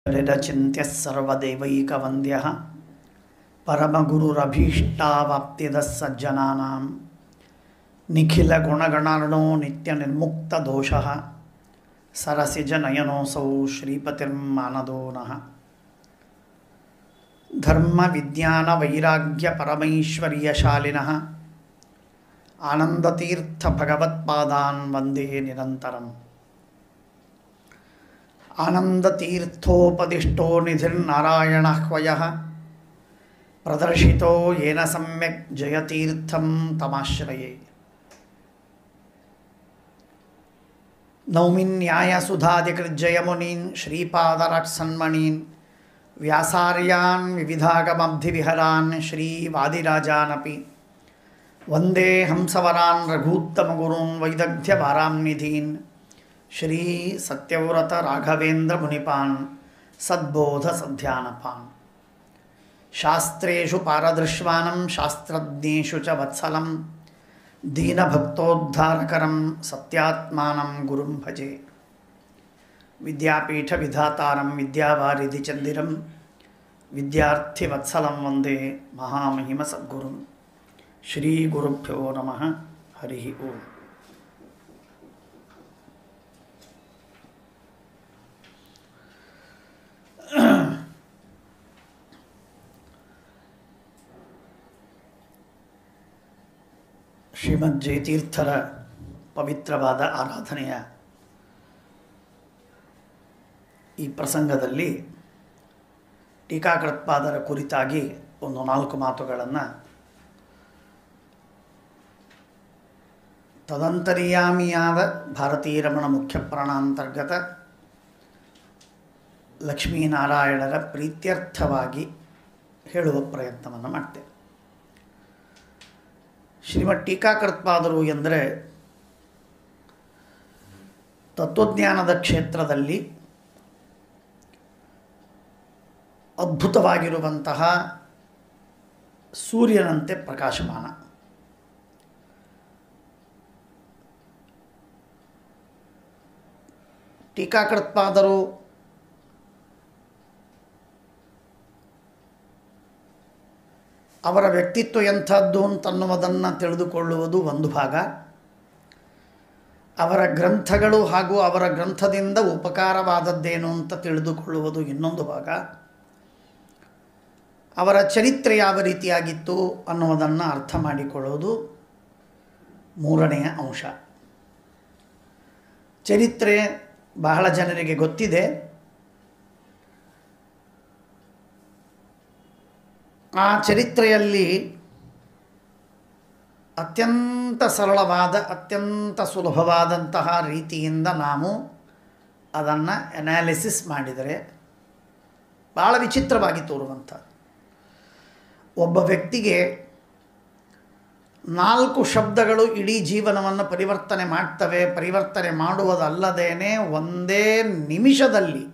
चिन्त्य सर्वदेवैकवन्द्यः परमगुरुरभीष्टावाप्तिदः सज्जनानां निखिलगुणगणार्णो नित्यनिर्मुक्तदोषः सरसिजनयनोऽसौ श्रीपतिर्मानदो नः। धर्मविज्ञानवैराग्यपरमैश्वर्यशालिनः आनन्दतीर्थभगवत्पादान् वन्दे निरन्तरम्। आनन्दतीर्थोपदिष्टो निधिर्नारायणह्वयः प्रदर्शितो येन सम्यक् जयतीर्थं तमाश्रये। नौमिन्यायसुधादिकृज्जयमुनीन् श्रीपादराट्सन्मणीन् व्यासार्यान् विविधागमब्धिविहरान् श्रीवादिराजानपि वन्दे हंसवरान् रघूत्तमगुरून् वैदग्ध्यवारांनिधीन् श्री सत्यव्रत राघवेन्द्र मुनिपान् सद्बोधसध्यानपान्। शास्त्रेषु पारदृश्वानं शास्त्रज्ञेषु च वत्सलं दीनभक्तोद्धारकरं सत्यात्मानं गुरुं भजे। विद्यापीठविधातारं विद्यावारिधिचन्दिरं विद्यार्थिवत्सलं वन्दे महामहिमसद्गुरुं। श्रीगुरुभ्यो नमः। हरिः ओम्। ಶ್ರೀಮದ್ ಜಯತೀರ್ಥರ ಪವಿತ್ರವಾದ ಆರಾಧನೆಯ ಈ ಪ್ರಸಂಗದಲ್ಲಿ ಟೀಕಾಕೃತ್ಪಾದರ ಕುರಿತಾಗಿ ಒಂದು 4 ಮಾತುಗಳನ್ನು ತದಂತರ್ಯಾಮಿಯಾದ ಭಾರತೀರಮಣ ಮುಖ್ಯ ಪ್ರಾಣಾಂತರ್ಗತ ಲಕ್ಷ್ಮೀನಾರಾಯಣರ ಪ್ರೀತ್ಯರ್ಥವಾಗಿ ಹೇಳುವ ಪ್ರಯತ್ನವನ್ನು ಮಾಡ್ತೇವೆ. ಶ್ರೀಮದ್ ಟೀಕಾಕೃತ್ಪಾದರು ಎಂದರೆ ತತ್ವಜ್ಞಾನದ ಕ್ಷೇತ್ರದಲ್ಲಿ ಅದ್ಭುತವಾಗಿರುವಂತಹ ಸೂರ್ಯನಂತೆ ಪ್ರಕಾಶಮಾನ. ಟೀಕಾಕೃತ್ಪಾದರು ಅವರ ವ್ಯಕ್ತಿತ್ವ ಎಂಥದ್ದು ಅಂತನ್ನುವುದನ್ನು ತಿಳಿದುಕೊಳ್ಳುವುದು ಒಂದು ಭಾಗ, ಅವರ ಗ್ರಂಥಗಳು ಹಾಗೂ ಅವರ ಗ್ರಂಥದಿಂದ ಉಪಕಾರವಾದದ್ದೇನು ಅಂತ ತಿಳಿದುಕೊಳ್ಳುವುದು ಇನ್ನೊಂದು ಭಾಗ, ಅವರ ಚರಿತ್ರೆ ಯಾವ ರೀತಿಯಾಗಿತ್ತು ಅನ್ನುವುದನ್ನು ಅರ್ಥ ಮಾಡಿಕೊಳ್ಳುವುದು ಮೂರನೆಯ ಅಂಶ. ಚರಿತ್ರೆ ಬಹಳ ಜನರಿಗೆ ಗೊತ್ತಿದೆ. ಆ ಚರಿತ್ರೆಯಲ್ಲಿ ಅತ್ಯಂತ ಸರಳವಾದ ಅತ್ಯಂತ ಸುಲಭವಾದಂತಹ ರೀತಿಯಿಂದ ನಾವು ಅದನ್ನು ಅನಾಲಿಸಿಸ್ ಮಾಡಿದರೆ ಭಾಳ ವಿಚಿತ್ರವಾಗಿ ತೋರುವಂಥದ್ದು. ಒಬ್ಬ ವ್ಯಕ್ತಿಗೆ 4 ಶಬ್ದಗಳು ಇಡೀ ಜೀವನವನ್ನು ಪರಿವರ್ತನೆ ಮಾಡ್ತವೆ. ಪರಿವರ್ತನೆ ಮಾಡುವುದಲ್ಲದೇನೆ ಒಂದೇ ನಿಮಿಷದಲ್ಲಿ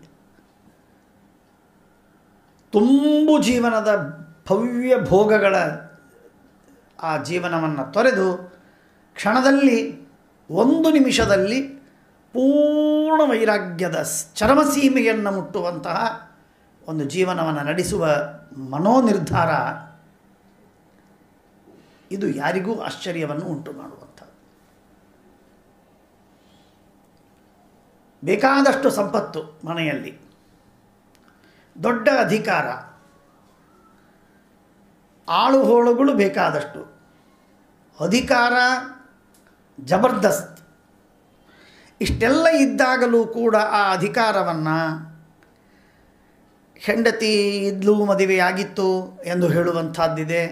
ತುಂಬು ಜೀವನದ ಭವ್ಯ ಭೋಗಗಳ ಆ ಜೀವನವನ್ನು ತೊರೆದು ಕ್ಷಣದಲ್ಲಿ 1 ನಿಮಿಷದಲ್ಲಿ ಪೂರ್ಣ ವೈರಾಗ್ಯದ ಚರಮಸೀಮೆಯನ್ನು ಮುಟ್ಟುವಂತಹ ಒಂದು ಜೀವನವನ್ನು ನಡೆಸುವ ಮನೋನಿರ್ಧಾರ ಇದು ಯಾರಿಗೂ ಆಶ್ಚರ್ಯವನ್ನು ಉಂಟು ಮಾಡುವಂಥದ್ದು. ಬೇಕಾದಷ್ಟು ಸಂಪತ್ತು ಮನೆಯಲ್ಲಿ, ದೊಡ್ಡ ಅಧಿಕಾರ, ಆಳುಹೋಳುಗಳು ಬೇಕಾದಷ್ಟು, ಅಧಿಕಾರ ಜಬರ್ದಸ್ತ್, ಇಷ್ಟೆಲ್ಲ ಇದ್ದಾಗಲೂ ಕೂಡ ಆ ಅಧಿಕಾರವನ್ನು ಹೆಂಡತಿ ಇದ್ಲು, ಮದುವೆಯಾಗಿತ್ತು ಎಂದು ಹೇಳುವಂಥದ್ದಿದೆ.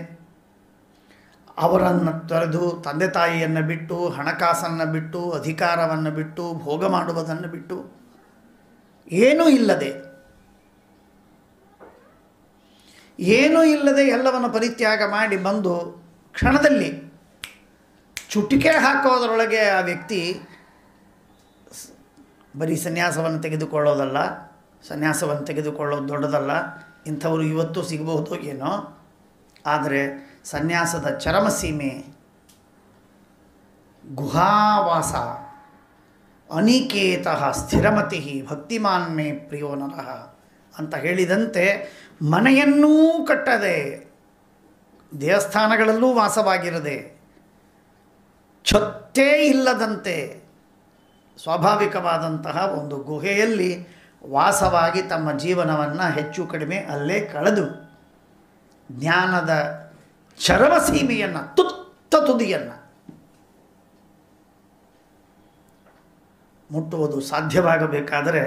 ಅವರನ್ನು ತೊರೆದು ತಂದೆ ತಾಯಿಯನ್ನು ಬಿಟ್ಟು, ಹಣಕಾಸನ್ನು ಬಿಟ್ಟು, ಅಧಿಕಾರವನ್ನು ಬಿಟ್ಟು, ಭೋಗ ಮಾಡುವುದನ್ನು ಬಿಟ್ಟು, ಏನೂ ಇಲ್ಲದೆ ಎಲ್ಲವನ್ನು ಪರಿತ್ಯಾಗ ಮಾಡಿ ಬಂದು ಕ್ಷಣದಲ್ಲಿ ಚುಟಿಕೆ ಹಾಕೋದರೊಳಗೆ ಆ ವ್ಯಕ್ತಿ ಬರೀ ಸನ್ಯಾಸವನ್ನು ತೆಗೆದುಕೊಳ್ಳೋದಲ್ಲ, ಸನ್ಯಾಸವನ್ನು ತೆಗೆದುಕೊಳ್ಳೋದು ದೊಡ್ಡದಲ್ಲ, ಇಂಥವರು ಇವತ್ತು ಸಿಗಬಹುದು ಏನೋ. ಆದರೆ ಸನ್ಯಾಸದ ಚರಮಸೀಮೆ ಗುಹಾವಾಸ ಅನಿಕೇತಃ ಸ್ಥಿರಮತಿ ಭಕ್ತಿಮಾನ್ ಮೇ ಪ್ರಿಯೋ ನರಃ ಅಂತ ಹೇಳಿದಂತೆ ಮನೆಯನ್ನೂ ಕಟ್ಟದೆ, ದೇವಸ್ಥಾನಗಳಲ್ಲೂ ವಾಸವಾಗಿರದೆ, ಛತ್ತೇ ಇಲ್ಲದಂತೆ ಸ್ವಾಭಾವಿಕವಾದಂತಹ ಒಂದು ಗುಹೆಯಲ್ಲಿ ವಾಸವಾಗಿ ತಮ್ಮ ಜೀವನವನ್ನು ಹೆಚ್ಚು ಕಡಿಮೆ ಅಲ್ಲೇ ಕಳೆದು ಜ್ಞಾನದ ಚರಮಸೀಮೆಯನ್ನು, ತುತ್ತ ತುದಿಯನ್ನು ಮುಟ್ಟುವುದು ಸಾಧ್ಯವಾಗಬೇಕಾದರೆ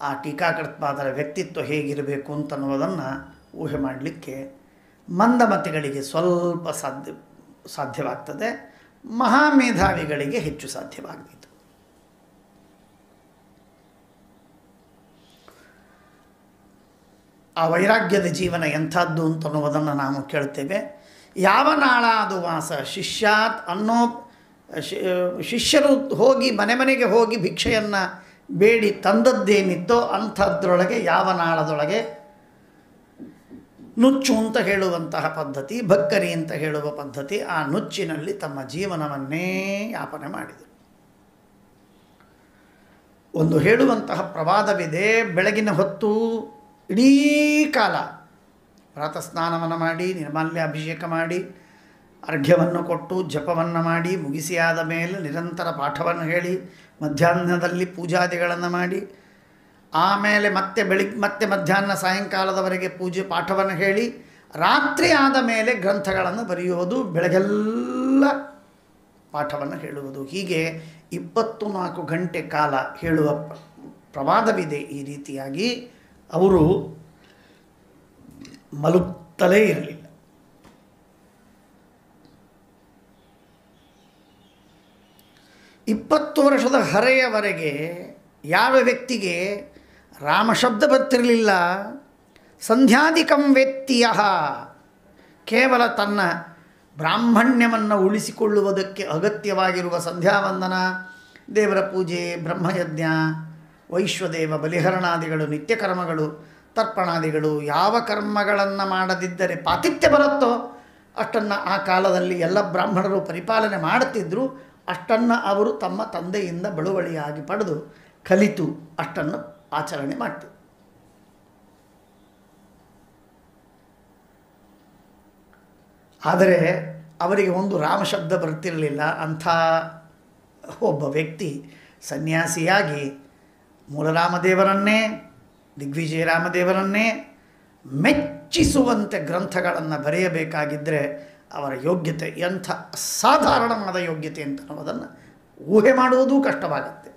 ಆ ಟೀಕಾಕೃತ್ಪಾದರ ವ್ಯಕ್ತಿತ್ವ ಹೇಗಿರಬೇಕು ಅಂತನ್ನುವುದನ್ನು ಊಹೆ ಮಾಡಲಿಕ್ಕೆ ಮಂದಮತಿಗಳಿಗೆ ಸ್ವಲ್ಪ ಸಾಧ್ಯವಾಗ್ತದೆ, ಮಹಾಮೇಧಾವಿಗಳಿಗೆ ಹೆಚ್ಚು ಸಾಧ್ಯವಾಗಬೇಕು. ಆ ವೈರಾಗ್ಯದ ಜೀವನ ಎಂಥದ್ದು ಅಂತನ್ನುವುದನ್ನು ನಾವು ಕೇಳ್ತೇವೆ. ಯಾವ ನಾಳ ಅದು ವಾಸ ಶಿಷ್ಯಾತ್ ಅನ್ನೋ ಶಿಷ್ಯರು ಹೋಗಿ ಮನೆಗೆ ಹೋಗಿ ಭಿಕ್ಷೆಯನ್ನು ಬೇಡಿ ತಂದದ್ದೇನಿತ್ತೋ ಅಂಥದ್ರೊಳಗೆ ಯಾವ ನಾಳದೊಳಗೆ ನುಚ್ಚು ಅಂತ ಹೇಳುವಂತಹ ಪದ್ಧತಿ, ಭಕ್ಕರಿ ಅಂತ ಹೇಳುವ ಪದ್ಧತಿ, ಆ ನುಚ್ಚಿನಲ್ಲಿ ತಮ್ಮ ಜೀವನವನ್ನೇ ಯಾಪನೆ ಮಾಡಿದರು. ಒಂದು ಹೇಳುವಂತಹ ಪ್ರವಾದವಿದೆ, ಬೆಳಗಿನ ಹೊತ್ತು ಇಡೀ ಕಾಲ ಪ್ರಾತಃ ಸ್ನಾನವನ್ನು ಮಾಡಿ, ನಿರ್ಮಾಲ್ಯ ಅಭಿಷೇಕ ಮಾಡಿ, ಅರ್ಘ್ಯವನ್ನು ಕೊಟ್ಟು ಜಪವನ್ನು ಮಾಡಿ ಮುಗಿಸಿಯಾದ ಮೇಲೆ ನಿರಂತರ ಪಾಠವನ್ನು ಹೇಳಿ, ಮಧ್ಯಾಹ್ನದಲ್ಲಿ ಪೂಜಾದಿಗಳನ್ನು ಮಾಡಿ, ಆಮೇಲೆ ಮತ್ತೆ ಮಧ್ಯಾಹ್ನ ಸಾಯಂಕಾಲದವರೆಗೆ ಪೂಜೆ ಪಾಠವನ್ನು ಹೇಳಿ, ರಾತ್ರಿ ಆದ ಮೇಲೆ ಗ್ರಂಥಗಳನ್ನು ಬರೆಯುವುದು, ಬೆಳಗೆಲ್ಲ ಪಾಠವನ್ನು ಹೇಳುವುದು. ಹೀಗೆ 24 ಗಂಟೆ ಕಾಲ ಹೇಳುವ ಪ್ರವಾದವಿದೆ. ಈ ರೀತಿಯಾಗಿ ಅವರು ಮಲಗುತ್ತಲೇ ಇರಲಿಲ್ಲ. ಇಪ್ಪತ್ತು ವರ್ಷದ ಹರೆಯವರೆಗೆ ಯಾವ ವ್ಯಕ್ತಿಗೆ ರಾಮಶಬ್ದ ಬರ್ತಿರಲಿಲ್ಲ, ಸಂಧ್ಯಾಧಿಕಂ ವೇತ್ತೀಯ, ಕೇವಲ ತನ್ನ ಬ್ರಾಹ್ಮಣ್ಯವನ್ನು ಉಳಿಸಿಕೊಳ್ಳುವುದಕ್ಕೆ ಅಗತ್ಯವಾಗಿರುವ ಸಂಧ್ಯಾವಂದನ, ದೇವರ ಪೂಜೆ, ಬ್ರಹ್ಮಯಜ್ಞ, ವೈಶ್ವದೇವ ಬಲಿಹರಣಾದಿಗಳು, ನಿತ್ಯ ಕರ್ಮಗಳು, ತರ್ಪಣಾದಿಗಳು, ಯಾವ ಕರ್ಮಗಳನ್ನು ಮಾಡದಿದ್ದರೆ ಪಾತಿಥ್ಯ ಬರುತ್ತೋ ಅಷ್ಟನ್ನು ಆ ಕಾಲದಲ್ಲಿ ಎಲ್ಲ ಬ್ರಾಹ್ಮಣರು ಪರಿಪಾಲನೆ ಮಾಡುತ್ತಿದ್ದರು. ಅಷ್ಟನ್ನು ಅವರು ತಮ್ಮ ತಂದೆಯಿಂದ ಬಳುವಳಿಯಾಗಿ ಪಡೆದು ಕಲಿತು ಅಷ್ಟನ್ನು ಆಚರಣೆ ಮಾಡ್ತಿದ್ದರು. ಆದರೆ ಅವರಿಗೆ ಒಂದು ರಾಮಶಬ್ದ ಬರ್ತಿರಲಿಲ್ಲ. ಅಂಥ ಒಬ್ಬ ವ್ಯಕ್ತಿ ಸನ್ಯಾಸಿಯಾಗಿ ಮೂಲರಾಮದೇವರನ್ನೇ, ದಿಗ್ವಿಜಯ ರಾಮದೇವರನ್ನೇ ಮೆಚ್ಚಿಸುವಂತೆ ಗ್ರಂಥಗಳನ್ನು ಬರೆಯಬೇಕಾಗಿದ್ದರೆ ಅವರ ಯೋಗ್ಯತೆ ಎಂಥ ಅಸಾಧಾರಣವಾದ ಯೋಗ್ಯತೆ ಅಂತ ಅನ್ನೋದನ್ನು ಊಹೆ ಮಾಡುವುದೂ ಕಷ್ಟವಾಗುತ್ತೆ.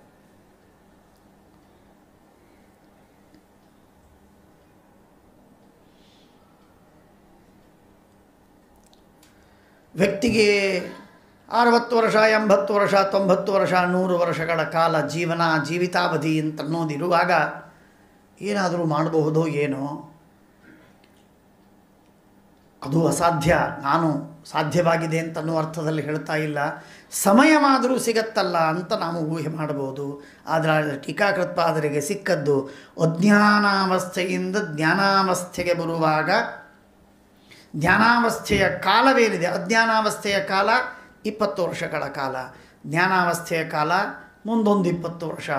ವ್ಯಕ್ತಿಗೆ 60 ವರ್ಷ, 80 ವರ್ಷ, 90 ವರ್ಷ, 100 ವರ್ಷಗಳ ಕಾಲ ಜೀವಿತಾವಧಿ ಅಂತನ್ನೋದಿರುವಾಗ ಏನಾದರೂ ಮಾಡಬಹುದೋ ಏನೋ, ಅದು ಅಸಾಧ್ಯ. ನಾನು ಸಾಧ್ಯವಾಗಿದೆ ಅಂತನ್ನೋ ಅರ್ಥದಲ್ಲಿ ಹೇಳ್ತಾ ಇಲ್ಲ, ಸಮಯವಾದರೂ ಸಿಗತ್ತಲ್ಲ ಅಂತ ನಾವು ಊಹೆ ಮಾಡಬಹುದು. ಆದರೆ ಟೀಕಾಕೃತ್ಪಾದರಿಗೆ ಸಿಕ್ಕದ್ದು ಅಜ್ಞಾನಾವಸ್ಥೆಯಿಂದ ಜ್ಞಾನಾವಸ್ಥೆಗೆ ಬರುವಾಗ ಜ್ಞಾನಾವಸ್ಥೆಯ ಕಾಲವೇನಿದೆ, ಅಜ್ಞಾನಾವಸ್ಥೆಯ ಕಾಲ 20 ವರ್ಷಗಳ ಕಾಲ, ಜ್ಞಾನಾವಸ್ಥೆಯ ಕಾಲ ಮುಂದೊಂದು 20 ವರ್ಷ.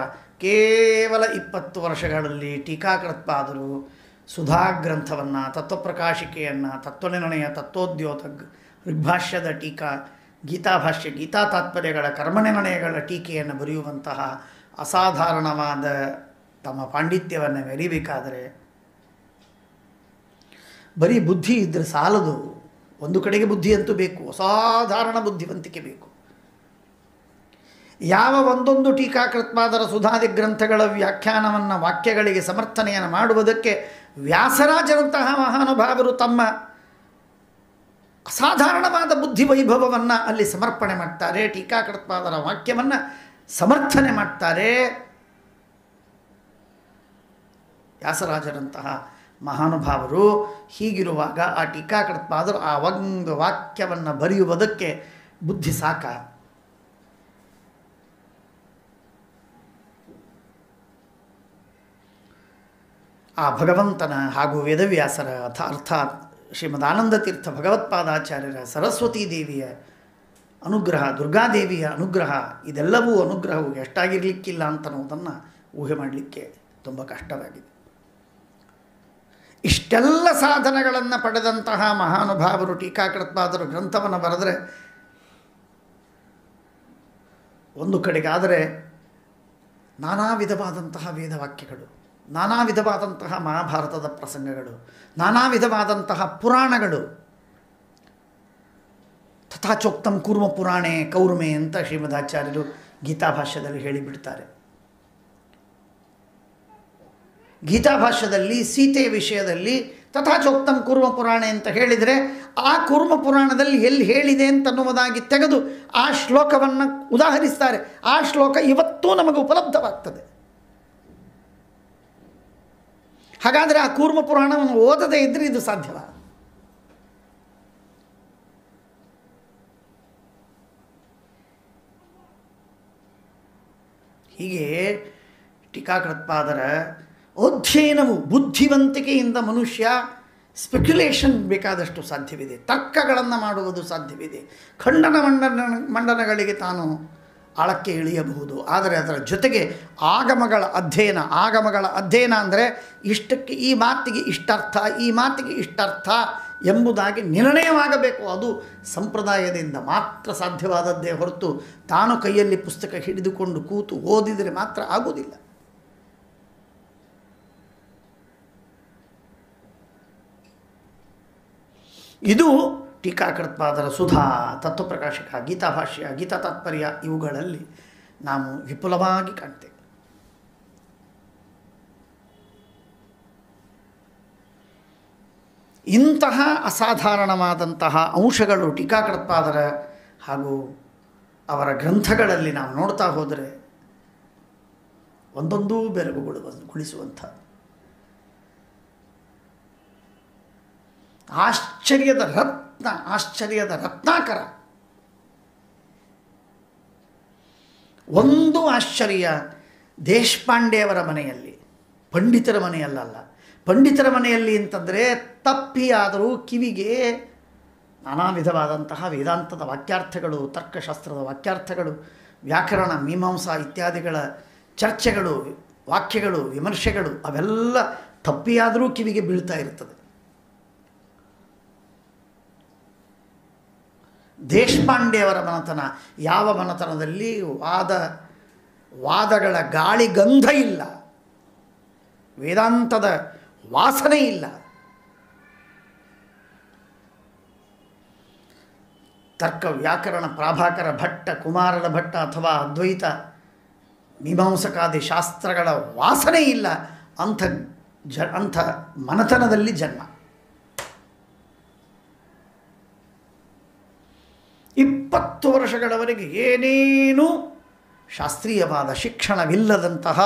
ಕೇವಲ 20 ವರ್ಷಗಳಲ್ಲಿ ಟೀಕಾಕೃತ್ಪಾದರು ಸುಧಾಗ್ರಂಥವನ್ನು, ತತ್ವಪ್ರಕಾಶಿಕೆಯನ್ನು, ತತ್ವನಿರ್ಣಯ, ತತ್ವೋದ್ಯೋತ, ಋಗ್ಭಾಷ್ಯದ ಟೀಕಾ, ಗೀತಾಭಾಷ್ಯ, ಗೀತಾ ತಾತ್ಪರ್ಯಗಳ, ಕರ್ಮನಿರ್ಣಯಗಳ ಟೀಕೆಯನ್ನು ಬರೆಯುವಂತಹ ಅಸಾಧಾರಣವಾದ ತಮ್ಮ ಪಾಂಡಿತ್ಯವನ್ನು ಮೆರಿಬೇಕಾದರೆ ಬರೀ ಬುದ್ಧಿ ಇದ್ದರೆ ಸಾಲದು. ಒಂದು ಕಡೆಗೆ ಬುದ್ಧಿ ಅಂತೂ ಬೇಕು, ಅಸಾಧಾರಣ ಬುದ್ಧಿವಂತಿಕೆ ಬೇಕು. ಯಾವ ಒಂದೊಂದು ಟೀಕಾಕೃತ್ಪಾದರ ಸುಧಾದಿ ಗ್ರಂಥಗಳ ವ್ಯಾಖ್ಯಾನವನ್ನು, ವಾಕ್ಯಗಳಿಗೆ ಸಮರ್ಥನೆಯನ್ನು ಮಾಡುವುದಕ್ಕೆ ವ್ಯಾಸರಾಜರಂತಹ ಮಹಾನುಭಾವರು ತಮ್ಮ ಅಸಾಧಾರಣವಾದ ಬುದ್ಧಿ ವೈಭವವನ್ನು ಅಲ್ಲಿ ಸಮರ್ಪಣೆ ಮಾಡ್ತಾರೆ. ಟೀಕಾಕೃತ್ಪಾದರ ವಾಕ್ಯವನ್ನು ಸಮರ್ಥನೆ ಮಾಡ್ತಾರೆ. ವ್ಯಾಸರಾಜರಂತಹ ಮಹಾನುಭಾವರು ಹೀಗಿರುವಾಗ ಆ ಟೀಕಾಕೃತ್ಪಾದರು ಆ ಒಂದು ವಾಕ್ಯವನ್ನು ಬರೆಯುವುದಕ್ಕೆ ಬುದ್ಧಿ ಸಾಕ. ಆ ಭಗವಂತನ ಹಾಗೂ ವೇದವ್ಯಾಸರ ಅರ್ಥಾತ್ ಶ್ರೀಮದ್ ತೀರ್ಥ ಭಗವತ್ಪಾದಾಚಾರ್ಯರ, ಸರಸ್ವತೀ ದೇವಿಯ ಅನುಗ್ರಹ, ದುರ್ಗಾದೇವಿಯ ಅನುಗ್ರಹ, ಇದೆಲ್ಲವೂ ಅನುಗ್ರಹವು ಎಷ್ಟಾಗಿರಲಿಕ್ಕಿಲ್ಲ ಅಂತನ್ನುವುದನ್ನು ಊಹೆ ಮಾಡಲಿಕ್ಕೆ ತುಂಬ ಕಷ್ಟವಾಗಿದೆ. ಇಷ್ಟೆಲ್ಲ ಸಾಧನಗಳನ್ನು ಪಡೆದಂತಹ ಮಹಾನುಭಾವರು ಟೀಕಾಕೃತ್ಪಾದರು ಗ್ರಂಥವನ್ನು ಬರೆದರೆ ಒಂದು ಕಡೆಗಾದರೆ ನಾನಾ ವಿಧವಾದಂತಹ ವೇದವಾಕ್ಯಗಳು, ನಾನಾ ವಿಧವಾದಂತಹ ಮಹಾಭಾರತದ ಪ್ರಸಂಗಗಳು, ನಾನಾ ವಿಧವಾದಂತಹ ಪುರಾಣಗಳು. ತಥಾಚೋಕ್ತಂ ಕೂರ್ಮ ಪುರಾಣೆ ಕೌರ್ಮೆ ಅಂತ ಶ್ರೀಮದಾಚಾರ್ಯರು ಗೀತಾಭಾಷ್ಯದಲ್ಲಿ ಹೇಳಿಬಿಡ್ತಾರೆ. ಗೀತಾಭಾಷ್ಯದಲ್ಲಿ ಸೀತೆಯ ವಿಷಯದಲ್ಲಿ ತಥಾಚೋಕ್ತಂ ಕೂರ್ಮ ಪುರಾಣೆ ಅಂತ ಹೇಳಿದರೆ ಆ ಕೂರ್ಮ ಪುರಾಣದಲ್ಲಿ ಎಲ್ಲಿ ಹೇಳಿದೆ ಅಂತನ್ನುವುದಾಗಿ ತೆಗೆದು ಆ ಶ್ಲೋಕವನ್ನು ಉದಾಹರಿಸ್ತಾರೆ. ಆ ಶ್ಲೋಕ ಇವತ್ತೂ ನಮಗೆ ಉಪಲಬ್ಧವಾಗ್ತದೆ. ಹಾಗಾದರೆ ಆ ಕೂರ್ಮ ಪುರಾಣವನ್ನು ಓದದೇ ಇದ್ದರೆ ಇದು ಸಾಧ್ಯವ? ಹೀಗೆ ಟೀಕಾಕೃತ್ಪಾದರ ಅಧ್ಯಯನವು ಬುದ್ಧಿವಂತಿಕೆಯಿಂದ ಮನುಷ್ಯ ಸ್ಪೆಕ್ಯುಲೇಷನ್ ಬೇಕಾದಷ್ಟು ಸಾಧ್ಯವಿದೆ, ತರ್ಕಗಳನ್ನು ಮಾಡುವುದು ಸಾಧ್ಯವಿದೆ, ಖಂಡನ ಮಂಡನಗಳಿಗೆ ತಾನು ಆಳಕ್ಕೆ ಇಳಿಯಬಹುದು. ಆದರೆ ಅದರ ಜೊತೆಗೆ ಆಗಮಗಳ ಅಧ್ಯಯನ ಅಂದರೆ ಇಷ್ಟಕ್ಕೆ ಈ ಮಾತಿಗೆ ಇಷ್ಟರ್ಥ, ಈ ಮಾತಿಗೆ ಇಷ್ಟರ್ಥ ಎಂಬುದಾಗಿ ನಿರ್ಣಯವಾಗಬೇಕು. ಅದು ಸಂಪ್ರದಾಯದಿಂದ ಮಾತ್ರ ಸಾಧ್ಯವಾದದ್ದೇ ಹೊರತು ತಾನು ಕೈಯಲ್ಲಿ ಪುಸ್ತಕ ಹಿಡಿದುಕೊಂಡು ಕೂತು ಓದಿದರೆ ಮಾತ್ರ ಆಗುವುದಿಲ್ಲ. ಇದು ಟೀಕಾಕೃತ್ಪಾದರ ಸುಧಾ, ತತ್ವಪ್ರಕಾಶಕ, ಗೀತಾಭಾಷ್ಯ, ಗೀತಾ ತಾತ್ಪರ್ಯ ಇವುಗಳಲ್ಲಿ ನಾವು ವಿಪುಲವಾಗಿ ಕಾಣ್ತೇವೆ. ಇಂತಹ ಅಸಾಧಾರಣವಾದಂತಹ ಅಂಶಗಳು ಟೀಕಾಕೃತ್ಪಾದರ ಹಾಗೂ ಅವರ ಗ್ರಂಥಗಳಲ್ಲಿ ನಾವು ನೋಡ್ತಾ ಹೋದರೆ ಒಂದೊಂದೂ ಬೆರಗುಗೊಳಿಸುವಂಥ ಆಶ್ಚರ್ಯದ ರತ್ನಾಕರ. ಒಂದು ಆಶ್ಚರ್ಯ, ದೇಶಪಾಂಡೆಯವರ ಮನೆಯಲ್ಲಿ, ಪಂಡಿತರ ಮನೆಯಲ್ಲ, ಪಂಡಿತರ ಮನೆಯಲ್ಲಿ ಅಂತಂದರೆ ತಪ್ಪಿಯಾದರೂ ಕಿವಿಗೆ ನಾನಾ ವಿಧವಾದಂತಹ ವೇದಾಂತದ ವಾಕ್ಯಾರ್ಥಗಳು, ತರ್ಕಶಾಸ್ತ್ರದ ವಾಕ್ಯಾರ್ಥಗಳು, ವ್ಯಾಕರಣ, ಮೀಮಾಂಸಾ ಇತ್ಯಾದಿಗಳ ಚರ್ಚೆಗಳು, ವಾಕ್ಯಗಳು, ವಿಮರ್ಶೆಗಳು ಅವೆಲ್ಲ ತಪ್ಪಿಯಾದರೂ ಕಿವಿಗೆ ಬೀಳ್ತಾ ಇರ್ತದೆ. ದೇಶಪಾಂಡೆಯವರ ಮನೆತನ, ಯಾವ ಮನೆತನದಲ್ಲಿ ವಾದಗಳ ಗಾಳಿ ಗಂಧ ಇಲ್ಲ, ವೇದಾಂತದ ವಾಸನೆ ಇಲ್ಲ. ತರ್ಕ, ವ್ಯಾಕರಣ, ಪ್ರಾಭಾಕರ ಭಟ್ಟ, ಕುಮಾರಲ ಭಟ್ಟ ಅಥವಾ ಅದ್ವೈತ ಮೀಮಾಂಸಕಾದಿ ಶಾಸ್ತ್ರಗಳ ವಾಸನೆ ಇಲ್ಲ. ಅಂಥ ಮನೆತನದಲ್ಲಿ ಜನ್ಮ. 20 ವರ್ಷಗಳವರೆಗೆ ಏನೇನೂ ಶಾಸ್ತ್ರೀಯವಾದ ಶಿಕ್ಷಣವಿಲ್ಲದಂತಹ,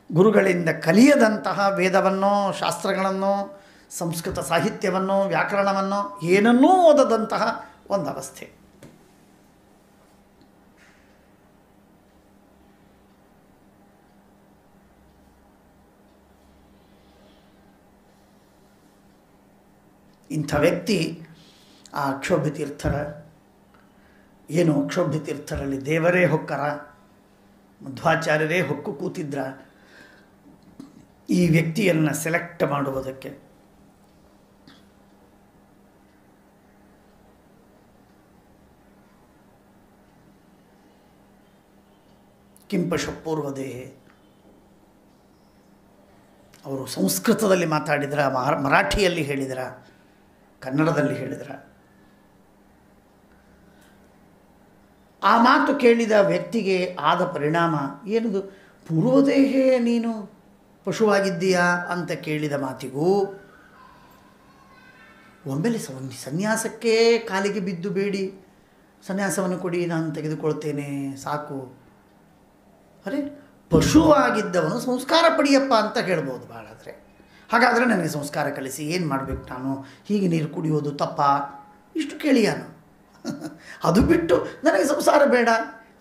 ಗುರುಗಳಿಂದ ಕಲಿಯದಂತಹ ವೇದವನ್ನೋ, ಶಾಸ್ತ್ರಗಳನ್ನೋ, ಸಂಸ್ಕೃತ ಸಾಹಿತ್ಯವನ್ನೋ, ವ್ಯಾಕರಣವನ್ನೋ ಏನನ್ನೂ ಓದದಂತಹ ಒಂದು ಅವಸ್ಥೆ. ಇಂಥ ವ್ಯಕ್ತಿ ಆ ಅಕ್ಷೋಭ್ಯತೀರ್ಥರ ಅಕ್ಷೋಭ್ಯತೀರ್ಥರಲ್ಲಿ ದೇವರೇ ಹೊಕ್ಕರ, ಮಧ್ವಾಚಾರ್ಯರೇ ಹೊಕ್ಕು ಕೂತಿದ್ರ ಈ ವ್ಯಕ್ತಿಯನ್ನು ಸೆಲೆಕ್ಟ್ ಮಾಡುವುದಕ್ಕೆ. ಕಿಂಪಶಪೂರ್ವದೇಹೆ ಅವರು ಸಂಸ್ಕೃತದಲ್ಲಿ ಮಾತಾಡಿದ್ರ, ಮರಾಠಿಯಲ್ಲಿ ಹೇಳಿದ್ರ, ಕನ್ನಡದಲ್ಲಿ ಹೇಳಿದ್ರ. ಆ ಮಾತು ಕೇಳಿದ ವ್ಯಕ್ತಿಗೆ ಆದ ಪರಿಣಾಮ ಏನದು? ಪೂರ್ವದೇಹೇ ನೀನು ಪಶುವಾಗಿದ್ದೀಯಾ ಅಂತ ಕೇಳಿದ ಮಾತಿಗೂ ಒಮ್ಮೆಲೆ ಸನ್ಯಾಸಕ್ಕೆ ಕಾಲಿಗೆ ಬಿದ್ದು ಬೇಡಿ, ಸನ್ಯಾಸವನ್ನು ಕೊಡಿ, ನಾನು ತೆಗೆದುಕೊಳ್ತೇನೆ ಸಾಕು. ಅರೆ, ಪಶುವಾಗಿದ್ದವನು ಸಂಸ್ಕಾರ ಪಡಿಯಪ್ಪ ಅಂತ ಹೇಳ್ಬೋದು ಭಾಳಾದರೆ. ಹಾಗಾದರೆ ನನಗೆ ಸಂಸ್ಕಾರ ಕಲಿಸಿ, ಏನು ಮಾಡಬೇಕು ನಾನು? ಹೀಗೆ ನೀರು ಕುಡಿಯೋದು ತಪ್ಪ? ಇಷ್ಟು ಕೇಳಿಯಾನು. ಅದು ಬಿಟ್ಟು ನನಗೆ ಸಂಸಾರ ಬೇಡ,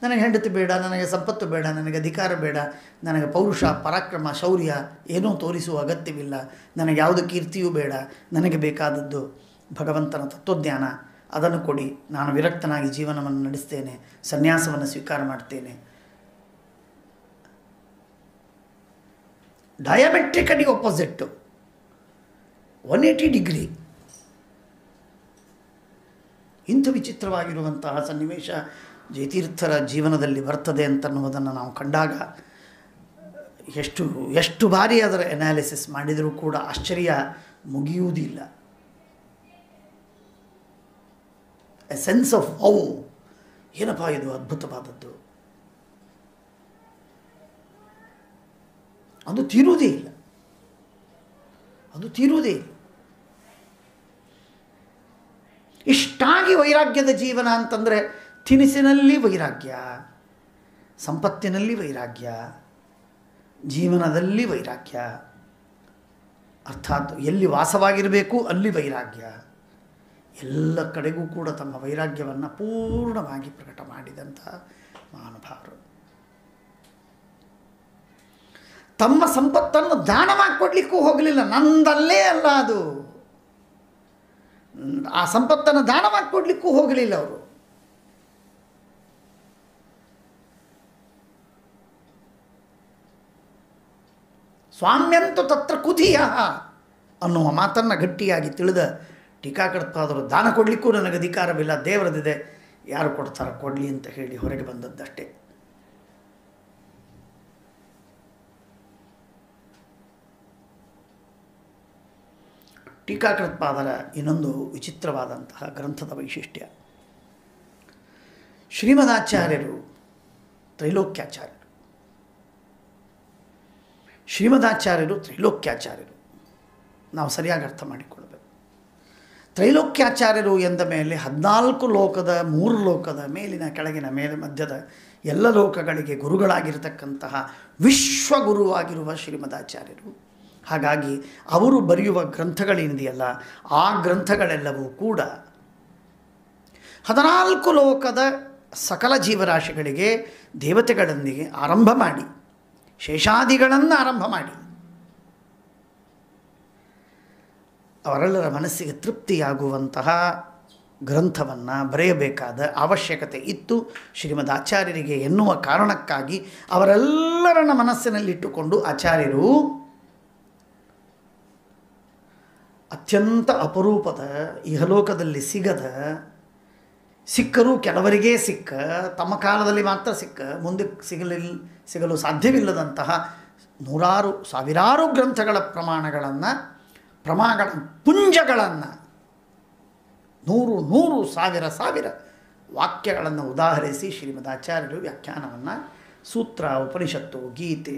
ನನಗೆ ಹೆಂಡತಿ ಬೇಡ, ನನಗೆ ಸಂಪತ್ತು ಬೇಡ, ನನಗೆ ಅಧಿಕಾರ ಬೇಡ, ನನಗೆ ಪೌರುಷ, ಪರಾಕ್ರಮ, ಶೌರ್ಯ ಏನೂ ತೋರಿಸುವ ಅಗತ್ಯವಿಲ್ಲ, ನನಗೆ ಯಾವುದು ಕೀರ್ತಿಯೂ ಬೇಡ, ನನಗೆ ಬೇಕಾದದ್ದು ಭಗವಂತನ ತತ್ವಜ್ಞಾನ, ಅದನ್ನು ಕೊಡಿ, ನಾನು ವಿರಕ್ತನಾಗಿ ಜೀವನವನ್ನು ನಡೆಸ್ತೇನೆ, ಸನ್ಯಾಸವನ್ನು ಸ್ವೀಕಾರ ಮಾಡ್ತೇನೆ. Diametrically opposite. 180 ಡಿಗ್ರಿ. ಇಂಥ ವಿಚಿತ್ರವಾಗಿರುವಂತಹ ಸನ್ನಿವೇಶ ಜಯತೀರ್ಥರ ಜೀವನದಲ್ಲಿ ಬರ್ತದೆ ಅಂತನ್ನುವುದನ್ನು ನಾವು ಕಂಡಾಗ ಎಷ್ಟು ಬಾರಿ ಅದರ ಅನಾಲಿಸಿಸ್ ಮಾಡಿದರೂ ಕೂಡ ಆಶ್ಚರ್ಯ ಮುಗಿಯುವುದಿಲ್ಲ. ಎ ಸೆನ್ಸ್ ಆಫ್ ಔ, ಏನಪ್ಪ ಇದು ಅದ್ಭುತವಾದದ್ದು, ಅದು ತೀರುವುದೇ ಇಲ್ಲ. ಇಷ್ಟಾಗಿ ವೈರಾಗ್ಯದ ಜೀವನ ಅಂತಂದರೆ ತಿನಿಸಿನಲ್ಲಿ ವೈರಾಗ್ಯ, ಸಂಪತ್ತಿನಲ್ಲಿ ವೈರಾಗ್ಯ, ಜೀವನದಲ್ಲಿ ವೈರಾಗ್ಯ, ಅರ್ಥಾತ್ ಎಲ್ಲಿ ವಾಸವಾಗಿರಬೇಕು ಅಲ್ಲಿ ವೈರಾಗ್ಯ, ಎಲ್ಲ ಕಡೆಗೂ ಕೂಡ ತಮ್ಮ ವೈರಾಗ್ಯವನ್ನು ಪೂರ್ಣವಾಗಿ ಪ್ರಕಟ ಮಾಡಿದಂಥ ಮಹಾನುಭಾವರು. ತಮ್ಮ ಸಂಪತ್ತನ್ನು ದಾನವಾಗಿ ಕೊಡಲಿಕ್ಕೂ ಹೋಗಲಿಲ್ಲ. ನಂದಲ್ಲೇ ಅಲ್ಲ ಅದು, ಆ ಸಂಪತ್ತನ್ನು ದಾನವಾಗಿ ಕೊಡಲಿಕ್ಕೂ ಹೋಗಲಿಲ್ಲ ಅವರು. ಸ್ವಾಮ್ಯಂತು ತತ್ರ ಕುಧಿಯ ಅನ್ನುವ ಮಾತನ್ನು ಗಟ್ಟಿಯಾಗಿ ತಿಳಿದ ಟೀಕಾಕೃತ್ಪಾದರು ದಾನ ಕೊಡಲಿಕ್ಕೂ ನನಗೆ ಅಧಿಕಾರವಿಲ್ಲ, ದೇವರದಿದೆ, ಯಾರು ಕೊಡ್ತಾರೋ ಕೊಡಲಿ ಅಂತ ಹೇಳಿ ಹೊರಗೆ ಬಂದದ್ದಷ್ಟೇ. ಟೀಕಾಕೃತ್ಪಾದರ ಇನ್ನೊಂದು ವಿಚಿತ್ರವಾದಂತಹ ಗ್ರಂಥದ ವೈಶಿಷ್ಟ್ಯ, ಶ್ರೀಮದಾಚಾರ್ಯರು ತ್ರೈಲೋಕ್ಯಾಚಾರ್ಯರು ನಾವು ಸರಿಯಾಗಿ ಅರ್ಥ ಮಾಡಿಕೊಳ್ಳಬೇಕು. ತ್ರೈಲೋಕ್ಯಾಚಾರ್ಯರು ಎಂದ ಮೇಲೆ 14 ಲೋಕದ, 3 ಲೋಕದ, ಮೇಲಿನ ಕೆಳಗಿನ ಮೇಲೆ ಮಧ್ಯದ ಎಲ್ಲ ಲೋಕಗಳಿಗೆ ಗುರುಗಳಾಗಿರತಕ್ಕಂತಹ ವಿಶ್ವಗುರುವಾಗಿರುವ ಶ್ರೀಮದಾಚಾರ್ಯರು. ಹಾಗಾಗಿ ಅವರು ಬರೆಯುವ ಗ್ರಂಥಗಳೇನಿದೆಯಲ್ಲ ಆ ಗ್ರಂಥಗಳೆಲ್ಲವೂ ಕೂಡ 14 ಲೋಕದ ಸಕಲ ಜೀವರಾಶಿಗಳಿಗೆ ದೇವತೆಗಳೊಂದಿಗೆ ಆರಂಭ ಮಾಡಿ, ಶೇಷಾದಿಗಳನ್ನು ಆರಂಭ ಮಾಡಿ, ಅವರೆಲ್ಲರ ಮನಸ್ಸಿಗೆ ತೃಪ್ತಿಯಾಗುವಂತಹ ಗ್ರಂಥವನ್ನು ಬರೆಯಬೇಕಾದ ಅವಶ್ಯಕತೆ ಇತ್ತು ಶ್ರೀಮದಾಚಾರ್ಯರಿಗೆ ಎನ್ನುವ ಕಾರಣಕ್ಕಾಗಿ ಅವರೆಲ್ಲರನ್ನ ಮನಸ್ಸಿನಲ್ಲಿಟ್ಟುಕೊಂಡು ಆಚಾರ್ಯರು ಅತ್ಯಂತ ಅಪರೂಪದ, ಇಹಲೋಕದಲ್ಲಿ ಸಿಕ್ಕರೂ ಕೆಲವರಿಗೇ ತಮ್ಮ ಕಾಲದಲ್ಲಿ ಮಾತ್ರ ಮುಂದೆ ಸಿಗಲು ಸಾಧ್ಯವಿಲ್ಲದಂತಹ ಸಾವಿರಾರು ಗ್ರಂಥಗಳ ಪ್ರಮಾಣಗಳ ಪುಂಜಗಳನ್ನು, 100 ಸಾವಿರ ವಾಕ್ಯಗಳನ್ನು ಉದಾಹರಿಸಿ ಶ್ರೀಮದಾಚಾರ್ಯರು ವ್ಯಾಖ್ಯಾನವನ್ನು ಸೂತ್ರ, ಉಪನಿಷತ್ತು, ಗೀತೆ,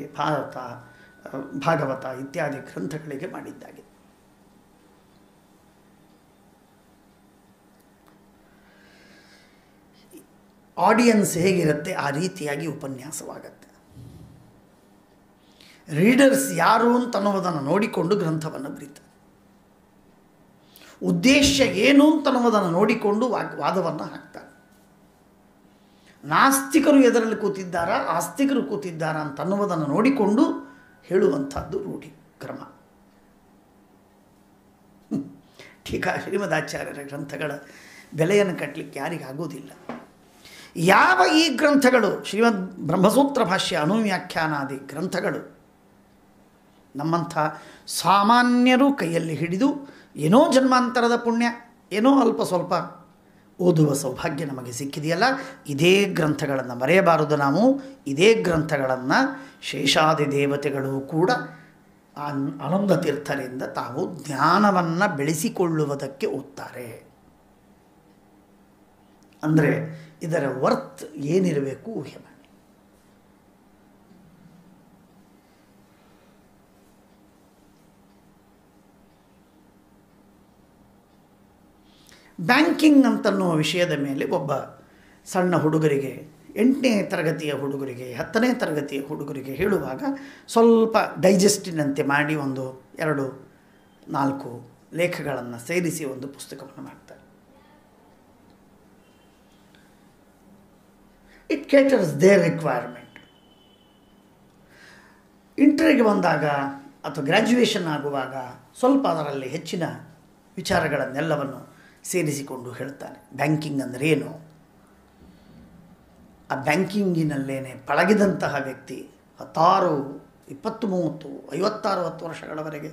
ಭಾಗವತ ಇತ್ಯಾದಿ ಗ್ರಂಥಗಳಿಗೆ ಮಾಡಿದ್ದಾಗಿದೆ. ಆಡಿಯನ್ಸ್ ಹೇಗಿರುತ್ತೆ ಆ ರೀತಿಯಾಗಿ ಉಪನ್ಯಾಸವಾಗತ್ತೆ. ರೀಡರ್ಸ್ ಯಾರು ಅಂತನ್ನುವುದನ್ನು ನೋಡಿಕೊಂಡು ಗ್ರಂಥವನ್ನು ಬರೀತಾರೆ. ಉದ್ದೇಶ ಏನು ಅಂತನ್ನುವುದನ್ನು ನೋಡಿಕೊಂಡು ವಾದವನ್ನು ಹಾಕ್ತಾರೆ. ನಾಸ್ತಿಕರು ಎದರಲ್ಲಿ ಕೂತಿದ್ದಾರಾ, ಆಸ್ತಿಕರು ಕೂತಿದ್ದಾರಾ ಅಂತನ್ನುವುದನ್ನು ನೋಡಿಕೊಂಡು ಹೇಳುವಂಥದ್ದು ರೂಢಿ ಕ್ರಮ. ಶ್ರೀಮದಾಚಾರ್ಯರ ಗ್ರಂಥಗಳ ಬೆಲೆಯನ್ನು ಕಟ್ಟಲಿಕ್ಕೆ ಯಾರಿಗಾಗೋದಿಲ್ಲ. ಯಾವ ಈ ಗ್ರಂಥಗಳು, ಶ್ರೀಮದ್ ಬ್ರಹ್ಮಸೂತ್ರ ಭಾಷ್ಯ, ಅನುವ್ಯಾಖ್ಯಾನಾದಿ ಗ್ರಂಥಗಳು ನಮ್ಮಂಥ ಸಾಮಾನ್ಯರು ಕೈಯಲ್ಲಿ ಹಿಡಿದು ಏನೋ ಜನ್ಮಾಂತರದ ಪುಣ್ಯ, ಏನೋ ಅಲ್ಪ ಸ್ವಲ್ಪ ಓದುವ ಸೌಭಾಗ್ಯ ನಮಗೆ ಸಿಕ್ಕಿದೆಯಲ್ಲ, ಇದೇ ಗ್ರಂಥಗಳನ್ನು ಮರೆಯಬಾರದು ನಾವು. ಇದೇ ಗ್ರಂಥಗಳನ್ನು ಶೇಷಾದಿ ದೇವತೆಗಳು ಕೂಡ ಆನಂದ ತೀರ್ಥರಿಂದ ತಾವು ಜ್ಞಾನವನ್ನು ಬೆಳೆಸಿಕೊಳ್ಳುವುದಕ್ಕೆ ಓದ್ತಾರೆ. ಅಂದರೆ ಇದರ ವರ್ತ್ ಏನಿರಬೇಕು ಊಹೆ ಮಾಡಿ. ಬ್ಯಾಂಕಿಂಗ್ ಅಂತನ್ನುವ ವಿಷಯದ ಮೇಲೆ ಒಬ್ಬ ಸಣ್ಣ ಹುಡುಗರಿಗೆ, 8ನೇ ತರಗತಿಯ ಹುಡುಗರಿಗೆ, 10ನೇ ತರಗತಿಯ ಹುಡುಗರಿಗೆ ಹೇಳುವಾಗ ಸ್ವಲ್ಪ ಡೈಜೆಸ್ಟಿನಂತೆ ಮಾಡಿ 1, 2, 4 ಲೇಖಗಳನ್ನು ಸೇರಿಸಿ ಒಂದು ಪುಸ್ತಕವನ್ನು ಮಾಡ್ತಾರೆ. It caters their requirement. ಇಂಟರ್ಗೆ ಬಂದಾಗ ಅಥವಾ ಗ್ರ್ಯಾಜುಯೇಷನ್ ಆಗುವಾಗ ಸ್ವಲ್ಪ ಅದರಲ್ಲಿ ಹೆಚ್ಚಿನ ವಿಚಾರಗಳನ್ನೆಲ್ಲವನ್ನು ಸೇರಿಸಿಕೊಂಡು ಹೇಳ್ತಾನೆ. ಬ್ಯಾಂಕಿಂಗ್ ಅಂದರೆ ಏನು? ಆ ಬ್ಯಾಂಕಿಂಗಿನಲ್ಲೇನೆ ಪಳಗಿದಂತಹ ವ್ಯಕ್ತಿ 16, 20, 30, 50, 60 ವರ್ಷಗಳವರೆಗೆ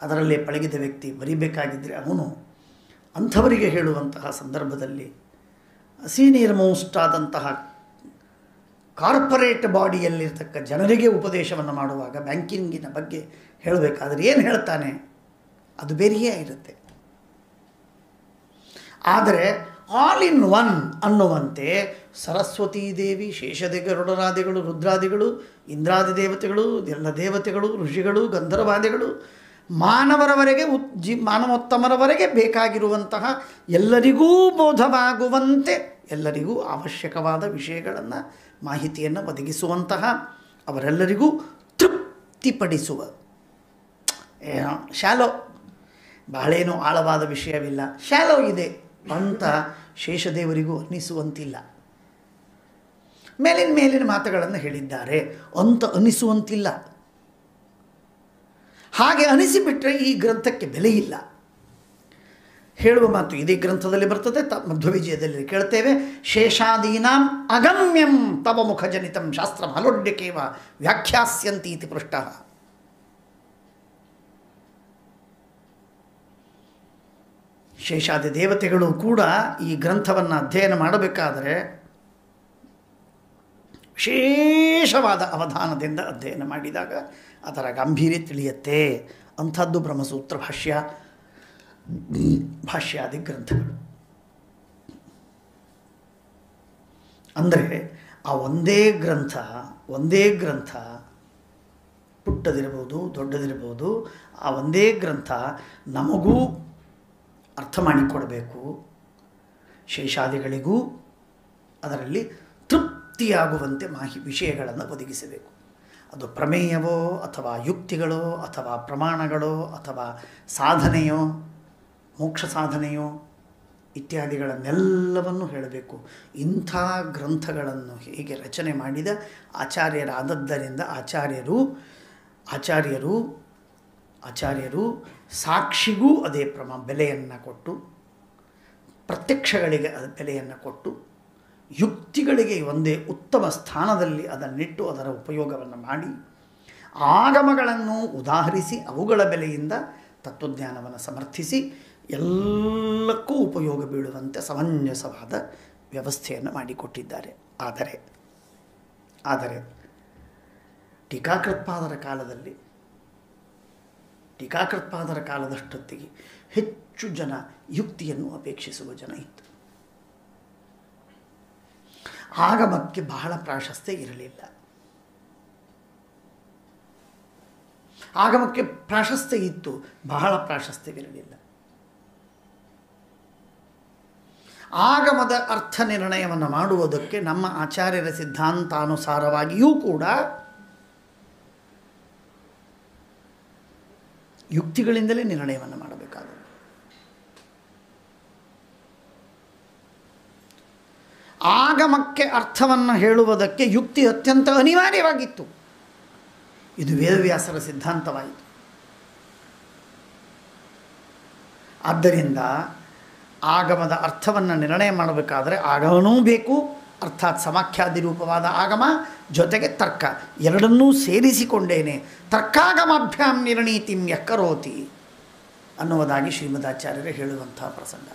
ಅದರಲ್ಲೇ ಪಳಗಿದ ವ್ಯಕ್ತಿ ಬರಿಬೇಕಾಗಿದ್ದರೆ ಅವನು ಅಂಥವರಿಗೆ ಹೇಳುವಂತಹ ಸಂದರ್ಭದಲ್ಲಿ ಸೀನಿಯರ್ ಮೋಸ್ಟ್ ಆದಂತಹ ಕಾರ್ಪೊರೇಟ್ ಬಾಡಿಯಲ್ಲಿರ್ತಕ್ಕ ಜನರಿಗೆ ಉಪದೇಶವನ್ನು ಮಾಡುವಾಗ ಬ್ಯಾಂಕಿಂಗಿನ ಬಗ್ಗೆ ಹೇಳಬೇಕಾದ್ರೆ ಏನು ಹೇಳ್ತಾನೆ ಅದು ಬೇರೆಯೇ ಇರುತ್ತೆ. ಆದರೆ ಆಲ್ ಇನ್ ಒನ್ ಅನ್ನುವಂತೆ ಸರಸ್ವತೀ ದೇವಿ, ಶೇಷದೇಗರುಡರಾದಿಗಳು, ರುದ್ರಾದಿಗಳು, ಇಂದ್ರಾದಿ ದೇವತೆಗಳು, ಎಲ್ಲ ದೇವತೆಗಳು, ಋಷಿಗಳು, ಗಂಧರ್ವಾದಿಗಳು, ಮಾನವರವರೆಗೆ ಮಾನವೋತ್ತಮರವರೆಗೆ ಬೇಕಾಗಿರುವಂತಹ ಎಲ್ಲರಿಗೂ ಬೋಧವಾಗುವಂತೆ ಎಲ್ಲರಿಗೂ ಅವಶ್ಯಕವಾದ ವಿಷಯಗಳನ್ನು ಮಾಹಿತಿಯನ್ನು ಒದಗಿಸುವಂತಹ ಅವರೆಲ್ಲರಿಗೂ ತೃಪ್ತಿಪಡಿಸುವ ಶಾಲೋ ಬಹಳೇನೂ ಆಳವಾದ ವಿಷಯವಿಲ್ಲ, ಶಾಲೋ ಇದೆ ಅಂತ ಶೇಷದೇವರಿಗೂ ಅನ್ನಿಸುವಂತಿಲ್ಲ. ಮೇಲಿನ ಮಾತುಗಳನ್ನು ಹೇಳಿದ್ದಾರೆ ಅಂತ ಅನ್ನಿಸುವಂತಿಲ್ಲ. ಹಾಗೆ ಅನಿಸಿಬಿಟ್ರೆ ಈ ಗ್ರಂಥಕ್ಕೆ ಬೆಲೆ ಇಲ್ಲ. ಹೇಳುವ ಮಾತು ಇದೇ ಗ್ರಂಥದಲ್ಲಿ ಬರ್ತದೆ, ಮಧ್ವವಿಜಯದಲ್ಲಿ ಕೇಳ್ತೇವೆ. ಶೇಷಾದೀನಾಂ ಅಗಮ್ಯಂ ತವ ಮುಖಜನಿತಂ ಶಾಸ್ತ್ರ ಫಲೋಡ್ಯಕೇವ ವ್ಯಾಖ್ಯಾಸ್ಯಂತಿ ಇತಿ ಪೃಷ್ಟಃ. ಶೇಷಾದಿ ದೇವತೆಗಳು ಕೂಡ ಈ ಗ್ರಂಥವನ್ನು ಅಧ್ಯಯನ ಮಾಡಬೇಕಾದರೆ ವಿಶೇಷವಾದ ಅವಧಾನದಿಂದ ಅಧ್ಯಯನ ಮಾಡಿದಾಗ ಅದರ ಗಾಂಭೀರ್ಯ ತಿಳಿಯುತ್ತೆ. ಅಂಥದ್ದು ಬ್ರಹ್ಮಸೂತ್ರ ಭಾಷ್ಯಾದಿ ಗ್ರಂಥಗಳು. ಅಂದರೆ ಆ ಒಂದೇ ಗ್ರಂಥ ಪುಟ್ಟದಿರ್ಬೋದು ದೊಡ್ಡದಿರ್ಬೋದು, ಆ ಒಂದೇ ಗ್ರಂಥ ನಮಗೂ ಅರ್ಥ ಮಾಡಿಕೊಡಬೇಕು, ಶೇಷಾದಿಗಳಿಗೂ ಅದರಲ್ಲಿ ತೃಪ್ತಿಯಾಗುವಂತೆ ವಿಷಯಗಳನ್ನು ಒದಗಿಸಬೇಕು. ಅದು ಪ್ರಮೇಯವೋ ಅಥವಾ ಯುಕ್ತಿಗಳೋ ಅಥವಾ ಪ್ರಮಾಣಗಳೋ ಅಥವಾ ಸಾಧನೆಯೋ, ಮೋಕ್ಷ ಸಾಧನೆಯೋ ಇತ್ಯಾದಿಗಳನ್ನೆಲ್ಲವನ್ನು ಹೇಳಬೇಕು. ಇಂಥ ಗ್ರಂಥಗಳನ್ನು ಹೇಗೆ ರಚನೆ ಮಾಡಿದ ಆಚಾರ್ಯರಾದದ್ದರಿಂದ ಆಚಾರ್ಯರು ಸಾಕ್ಷಿಗೂ ಅದೇ ಬೆಲೆಯನ್ನು ಕೊಟ್ಟು, ಪ್ರತ್ಯಕ್ಷಗಳಿಗೆ ಬೆಲೆಯನ್ನು ಕೊಟ್ಟು, ಯುಕ್ತಿಗಳಿಗೆ ಒಂದೇ ಉತ್ತಮ ಸ್ಥಾನದಲ್ಲಿ ಅದನ್ನಿಟ್ಟು ಅದರ ಉಪಯೋಗವನ್ನು ಮಾಡಿ, ಆಗಮಗಳನ್ನು ಉದಾಹರಿಸಿ ಅವುಗಳ ಬೆಲೆಯಿಂದ ತತ್ವಜ್ಞಾನವನ್ನು ಸಮರ್ಥಿಸಿ ಎಲ್ಲಕ್ಕೂ ಉಪಯೋಗ ಬೀಳುವಂತೆ ಸಮಂಜಸವಾದ ವ್ಯವಸ್ಥೆಯನ್ನು ಮಾಡಿಕೊಟ್ಟಿದ್ದಾರೆ. ಆದರೆ ಟೀಕಾಕೃತ್ಪಾದರ ಕಾಲದಷ್ಟೊತ್ತಿಗೆ ಹೆಚ್ಚು ಜನ ಯುಕ್ತಿಯನ್ನು ಅಪೇಕ್ಷಿಸುವ ಜನ ಇತ್ತು. ಆಗಮಕ್ಕೆ ಬಹಳ ಪ್ರಾಶಸ್ತ್ಯ ಇರಲಿಲ್ಲ. ಆಗಮಕ್ಕೆ ಪ್ರಾಶಸ್ತ್ಯ ಇತ್ತು, ಬಹಳ ಪ್ರಾಶಸ್ತ್ಯವಿರಲಿಲ್ಲ. ಆಗಮದ ಅರ್ಥ ನಿರ್ಣಯವನ್ನು ಮಾಡುವುದಕ್ಕೆ ನಮ್ಮ ಆಚಾರ್ಯರ ಸಿದ್ಧಾಂತಾನುಸಾರವಾಗಿಯೂ ಕೂಡ ಯುಕ್ತಿಗಳಿಂದಲೇ ನಿರ್ಣಯವನ್ನು ಮಾಡಬೇಕಾಗುತ್ತೆ. ಆಗಮಕ್ಕೆ ಅರ್ಥವನ್ನು ಹೇಳುವುದಕ್ಕೆ ಯುಕ್ತಿ ಅತ್ಯಂತ ಅನಿವಾರ್ಯವಾಗಿತ್ತು. ಇದು ವೇದವ್ಯಾಸರ ಸಿದ್ಧಾಂತವಾಯಿತು. ಆದ್ದರಿಂದ ಆಗಮದ ಅರ್ಥವನ್ನು ನಿರ್ಣಯ ಮಾಡಬೇಕಾದರೆ ಆಗಮನೂ ಬೇಕು, ಅರ್ಥಾತ್ ಸಮಾಖ್ಯಾದಿ ರೂಪವಾದ ಆಗಮ ಜೊತೆಗೆ ತರ್ಕ ಎರಡನ್ನೂ ಸೇರಿಸಿಕೊಂಡೇನೆ ತರ್ಕಾಗಮಾಭ್ಯಾಂ ನಿರ್ಣೀತಿಂ ಯಕ್ಕರೋತಿ ಅನ್ನುವುದಾಗಿ ಶ್ರೀಮದಾಚಾರ್ಯರು ಹೇಳುವಂತಹ ಪ್ರಸಂಗ.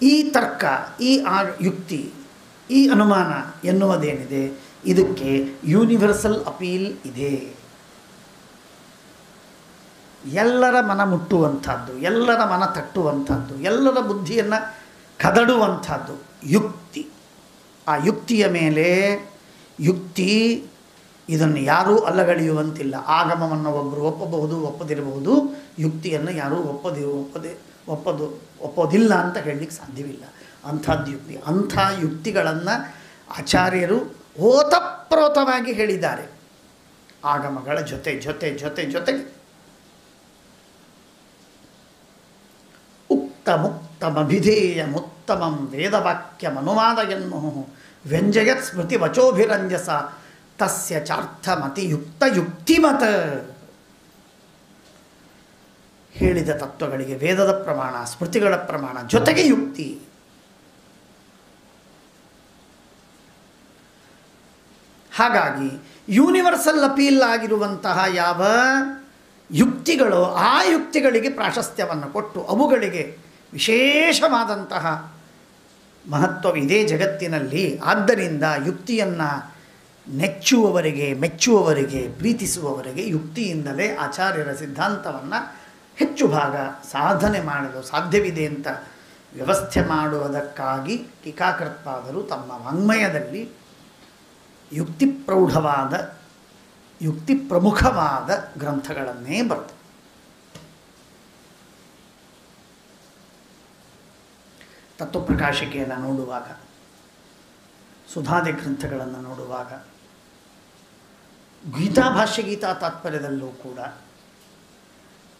ಈ ತರ್ಕ, ಈ ಯುಕ್ತಿ, ಈ ಅನುಮಾನ ಎನ್ನುವುದೇನಿದೆ, ಇದಕ್ಕೆ ಯೂನಿವರ್ಸಲ್ ಅಪೀಲ್ ಇದೆ. ಎಲ್ಲರ ಮನ ಮುಟ್ಟುವಂಥದ್ದು, ಎಲ್ಲರ ಮನ ತಟ್ಟುವಂಥದ್ದು, ಎಲ್ಲರ ಬುದ್ಧಿಯನ್ನು ಕದಡುವಂಥದ್ದು ಯುಕ್ತಿ. ಆ ಯುಕ್ತಿಯ ಮೇಲೆ ಇದನ್ನು ಯಾರೂ ಅಲ್ಲಗಳೆಯುವಂತಿಲ್ಲ. ಆಗಮವನ್ನು ಒಬ್ಬರು ಒಪ್ಪಬಹುದು, ಒಪ್ಪದಿರಬಹುದು. ಯುಕ್ತಿಯನ್ನು ಯಾರೂ ಒಪ್ಪೋದಿಲ್ಲ ಅಂತ ಹೇಳಲಿಕ್ಕೆ ಸಾಧ್ಯವಿಲ್ಲ. ಅಂಥದ್ದು ಯುಕ್ತಿ. ಅಂಥ ಯುಕ್ತಿಗಳನ್ನು ಆಚಾರ್ಯರು ಓತಪ್ರೋತವಾಗಿ ಹೇಳಿದ್ದಾರೆ. ಆಗಮಗಳ ಜೊತೆಗೆ ಮುಕ್ತಮಭಿಧೇಯಮುತ್ತಮಂ ವೇದವಾಕ್ಯಮನುವಾದಯನ್ಮು ವ್ಯಂಜಯತ್ ಸ್ಮೃತಿ ವಚೋಭಿರಂಜಸ ತಸ್ಯ ಚಾರ್ಥಮತಿಯುಕ್ತ ಯುಕ್ತಿಮತ. ಹೇಳಿದ ತತ್ವಗಳಿಗೆ ವೇದದ ಪ್ರಮಾಣ, ಸ್ಮೃತಿಗಳ ಪ್ರಮಾಣ, ಜೊತೆಗೆ ಯುಕ್ತಿ. ಹಾಗಾಗಿ ಯೂನಿವರ್ಸಲ್ ಅಪೀಲ್ ಆಗಿರುವಂತಹ ಯಾವ ಯುಕ್ತಿಗಳು ಆ ಯುಕ್ತಿಗಳಿಗೆ ಪ್ರಾಶಸ್ತ್ಯವನ್ನು ಕೊಟ್ಟು ಅವುಗಳಿಗೆ ವಿಶೇಷವಾದಂತಹ ಮಹತ್ವವಿದೆ ಜಗತ್ತಿನಲ್ಲಿ. ಆದ್ದರಿಂದ ಯುಕ್ತಿಯನ್ನು ನೆಚ್ಚುವವರಿಗೆ, ಮೆಚ್ಚುವವರಿಗೆ, ಪ್ರೀತಿಸುವವರಿಗೆ ಯುಕ್ತಿಯಿಂದಲೇ ಆಚಾರ್ಯರ ಸಿದ್ಧಾಂತವನ್ನು ಹೆಚ್ಚು ಭಾಗ ಸಾಧನೆ ಮಾಡಲು ಸಾಧ್ಯವಿದೆ ಅಂತ ವ್ಯವಸ್ಥೆ ಮಾಡುವುದಕ್ಕಾಗಿ ಟೀಕಾಕೃತ್ಪಾದರು ತಮ್ಮ ವಾಂಗ್ಮಯದಲ್ಲಿ ಯುಕ್ತಿಪ್ರೌಢವಾದ, ಯುಕ್ತಿ ಪ್ರಮುಖವಾದ ಗ್ರಂಥಗಳನ್ನೇ ಬರೆದರು. ತತ್ವಪ್ರಕಾಶಿಕೆಯನ್ನು ನೋಡುವಾಗ, ಸುಧಾದಿ ಗ್ರಂಥಗಳನ್ನು ನೋಡುವಾಗ, ಗೀತಾಭಾಷ್ಯ ಗೀತಾ ತಾತ್ಪರ್ಯದಲ್ಲೂ ಕೂಡ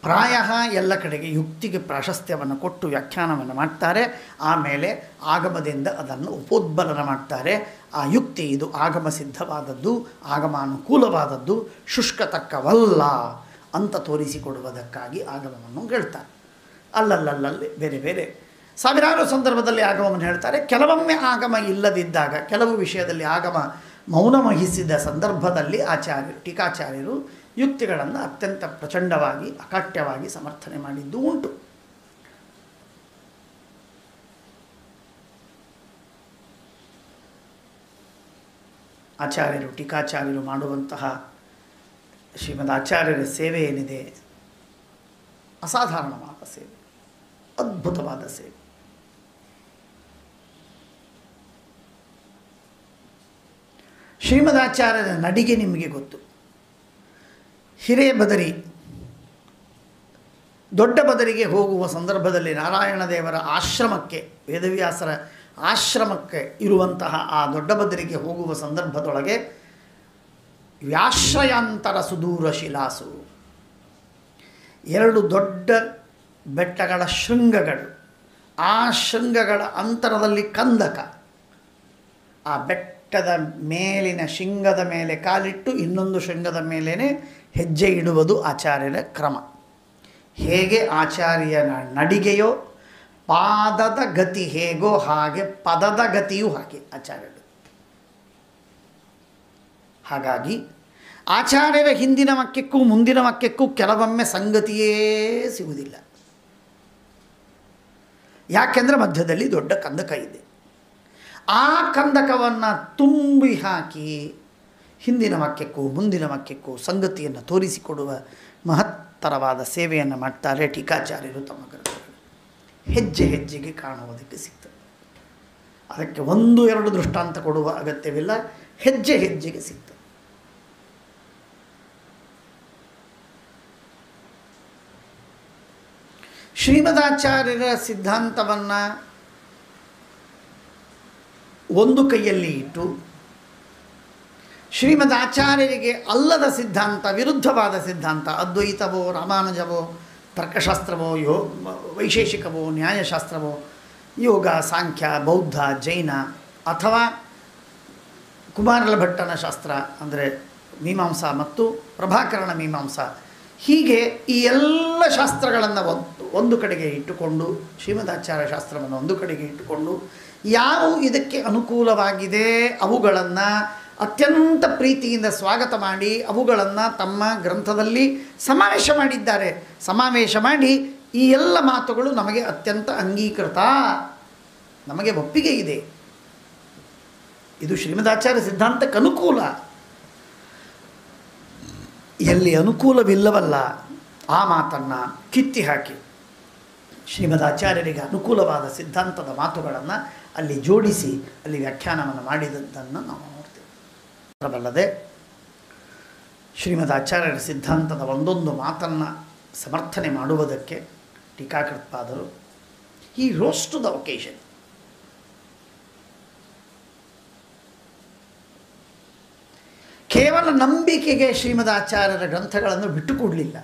ಪ್ರಾಯ ಎಲ್ಲ ಕಡೆಗೆ ಯುಕ್ತಿಗೆ ಪ್ರಾಶಸ್ತ್ಯವನ್ನು ಕೊಟ್ಟು ವ್ಯಾಖ್ಯಾನವನ್ನು ಮಾಡ್ತಾರೆ. ಆಮೇಲೆ ಆಗಮದಿಂದ ಅದನ್ನು ಉಪೋದ್ಬಲನ ಮಾಡ್ತಾರೆ. ಆ ಯುಕ್ತಿ ಇದು ಆಗಮ ಸಿದ್ಧವಾದದ್ದು, ಆಗಮಾನುಕೂಲವಾದದ್ದು, ಶುಷ್ಕತಕ್ಕವಲ್ಲ ಅಂತ ತೋರಿಸಿಕೊಡುವುದಕ್ಕಾಗಿ ಆಗಮವನ್ನು ಹೇಳ್ತಾರೆ. ಅಲ್ಲಲ್ಲಿ ಬೇರೆ ಬೇರೆ ಸಾವಿರಾರು ಸಂದರ್ಭದಲ್ಲಿ ಆಗಮವನ್ನು ಹೇಳ್ತಾರೆ. ಕೆಲವೊಮ್ಮೆ ಆಗಮ ಇಲ್ಲದಿದ್ದಾಗ, ಕೆಲವು ವಿಷಯದಲ್ಲಿ ಆಗಮ ಮೌನ ವಹಿಸಿದ ಸಂದರ್ಭದಲ್ಲಿ ಟೀಕಾಚಾರ್ಯರು ಯುಕ್ತಿಗಳನ್ನು ಅತ್ಯಂತ ಪ್ರಚಂಡವಾಗಿ, ಅಕಾಟ್ಯವಾಗಿ ಸಮರ್ಥನೆ ಮಾಡಿದ್ದು ಉಂಟು. ಆಚಾರ್ಯರು, ಟೀಕಾಚಾರ್ಯರು ಮಾಡುವಂತಹ ಶ್ರೀಮದ್ ಆಚಾರ್ಯರ ಸೇವೆ ಏನಿದೆ, ಅಸಾಧಾರಣವಾದ ಸೇವೆ, ಅದ್ಭುತವಾದ ಸೇವೆ. ಶ್ರೀಮದಾಚಾರ್ಯರ ನಡಿಗೆ ನಿಮಗೆ ಗೊತ್ತು. ಹಿರೇಬದರಿ, ದೊಡ್ಡ ಬದರಿಗೆ ಹೋಗುವ ಸಂದರ್ಭದಲ್ಲಿ ನಾರಾಯಣ ದೇವರ ಆಶ್ರಮಕ್ಕೆ, ವೇದವ್ಯಾಸರ ಆಶ್ರಮಕ್ಕೆ ಇರುವಂತಹ ಆ ದೊಡ್ಡ ಬದರಿಗೆ ಹೋಗುವ ಸಂದರ್ಭದೊಳಗೆ ವ್ಯಾಶ್ರಯಾಂತರ ಸುದೂರ ಶಿಲಾಸು, ಎರಡು ದೊಡ್ಡ ಬೆಟ್ಟಗಳ ಶೃಂಗಗಳು, ಆ ಶೃಂಗಗಳ ಅಂತರದಲ್ಲಿ ಕಂದಕ, ಆ ಬೆಟ್ಟದ ಮೇಲಿನ ಶೃಂಗದ ಮೇಲೆ ಕಾಲಿಟ್ಟು ಇನ್ನೊಂದು ಶೃಂಗದ ಮೇಲೇ ಹೆಜ್ಜೆ ಇಡುವುದು ಆಚಾರ್ಯರ ಕ್ರಮ. ಹೇಗೆ ಆಚಾರ್ಯನ ನಡಿಗೆಯೋ, ಪಾದದ ಗತಿ ಹೇಗೋ ಹಾಗೆ ಪದದ ಗತಿಯೂ ಹಾಗೆ ಆಚಾರ್ಯರು. ಹಾಗಾಗಿ ಆಚಾರ್ಯರ ಹಿಂದಿನ ವಾಕ್ಯಕ್ಕೂ ಮುಂದಿನ ವಾಕ್ಯಕ್ಕೂ ಕೆಲವೊಮ್ಮೆ ಸಂಗತಿಯೇ ಸಿಗುವುದಿಲ್ಲ. ಯಾಕೆಂದರೆ ಮಧ್ಯದಲ್ಲಿ ದೊಡ್ಡ ಕಂದಕ ಇದೆ. ಆ ಕಂದಕವನ್ನು ತುಂಬಿ ಹಾಕಿ ಹಿಂದಿನ ವಾಕ್ಯಕ್ಕೂ ಮುಂದಿನ ವಾಕ್ಯಕ್ಕೂ ಸಂಗತಿಯನ್ನು ತೋರಿಸಿಕೊಡುವ ಮಹತ್ತರವಾದ ಸೇವೆಯನ್ನು ಮಾಡ್ತಾರೆ ಟೀಕಾಚಾರ್ಯರು ತಮ್ಮ ಗ್ರಂಥಗಳು. ಹೆಜ್ಜೆ ಹೆಜ್ಜೆಗೆ ಕಾಣುವುದಕ್ಕೆ ಸಿಗ್ತದೆ. ಅದಕ್ಕೆ ಒಂದು ಎರಡು ದೃಷ್ಟಾಂತ ಕೊಡುವ ಅಗತ್ಯವಿಲ್ಲ, ಹೆಜ್ಜೆ ಹೆಜ್ಜೆಗೆ ಸಿಗ್ತದೆ. ಶ್ರೀಮದಾಚಾರ್ಯರ ಸಿದ್ಧಾಂತವನ್ನು ಒಂದು ಕೈಯಲ್ಲಿ ಇಟ್ಟು ಶ್ರೀಮದಾಚಾರ್ಯರಿಗೆ ಅಲ್ಲದ ಸಿದ್ಧಾಂತ, ವಿರುದ್ಧವಾದ ಸಿದ್ಧಾಂತ, ಅದ್ವೈತವೋ, ರಾಮಾನುಜವೋ, ತರ್ಕಶಾಸ್ತ್ರವೋ, ವೈಶೇಷಿಕವೋ, ನ್ಯಾಯಶಾಸ್ತ್ರವೋ, ಯೋಗ, ಸಾಂಖ್ಯ, ಬೌದ್ಧ, ಜೈನ ಅಥವಾ ಕುಮಾರಲ ಭಟ್ಟನ ಶಾಸ್ತ್ರ ಅಂದರೆ ಮೀಮಾಂಸಾ ಮತ್ತು ಪ್ರಭಾಕರಣ ಮೀಮಾಂಸಾ, ಹೀಗೆ ಈ ಎಲ್ಲ ಶಾಸ್ತ್ರಗಳನ್ನು ಒಂದು ಕಡೆಗೆ ಇಟ್ಟುಕೊಂಡು, ಶ್ರೀಮದಾಚಾರ್ಯ ಶಾಸ್ತ್ರವನ್ನು ಒಂದು ಕಡೆಗೆ ಇಟ್ಟುಕೊಂಡು ಯಾವ ಇದಕ್ಕೆ ಅನುಕೂಲವಾಗಿದೆ ಅವುಗಳನ್ನು ಅತ್ಯಂತ ಪ್ರೀತಿಯಿಂದ ಸ್ವಾಗತ ಮಾಡಿ ಅವುಗಳನ್ನು ತಮ್ಮ ಗ್ರಂಥದಲ್ಲಿ ಸಮಾವೇಶ ಮಾಡಿದ್ದಾರೆ. ಸಮಾವೇಶ ಮಾಡಿ ಈ ಎಲ್ಲ ಮಾತುಗಳು ನಮಗೆ ಅತ್ಯಂತ ಅಂಗೀಕೃತ, ನಮಗೆ ಒಪ್ಪಿಗೆ ಇದೆ, ಇದು ಶ್ರೀಮದಾಚಾರ್ಯ ಸಿದ್ಧಾಂತಕ್ಕೆ ಅನುಕೂಲ. ಎಲ್ಲಿ ಅನುಕೂಲವಿಲ್ಲವಲ್ಲ ಆ ಮಾತನ್ನು ಕಿತ್ತಿ ಹಾಕಿ ಶ್ರೀಮದಾಚಾರ್ಯರಿಗೆ ಅನುಕೂಲವಾದ ಸಿದ್ಧಾಂತದ ಮಾತುಗಳನ್ನು ಅಲ್ಲಿ ಜೋಡಿಸಿ ಅಲ್ಲಿ ವ್ಯಾಖ್ಯಾನವನ್ನು ಮಾಡಿದ್ದನ್ನು ನಾವು ನೋಡ್ತೇವೆ. ಅದಲ್ಲದೆ ಶ್ರೀಮದಾಚಾರ್ಯರ ಸಿದ್ಧಾಂತದ ಒಂದೊಂದು ಮಾತನ್ನು ಸಮರ್ಥನೆ ಮಾಡುವುದಕ್ಕೆ ಟೀಕಾಕೃತ್ಪಾದರು ಈ ರೋಸ್ ಟು ದ ಒಕೇಶನ್. ಕೇವಲ ನಂಬಿಕೆಗೆ ಶ್ರೀಮದಾಚಾರ್ಯರ ಗ್ರಂಥಗಳನ್ನು ಬಿಟ್ಟುಕೊಡಲಿಲ್ಲ.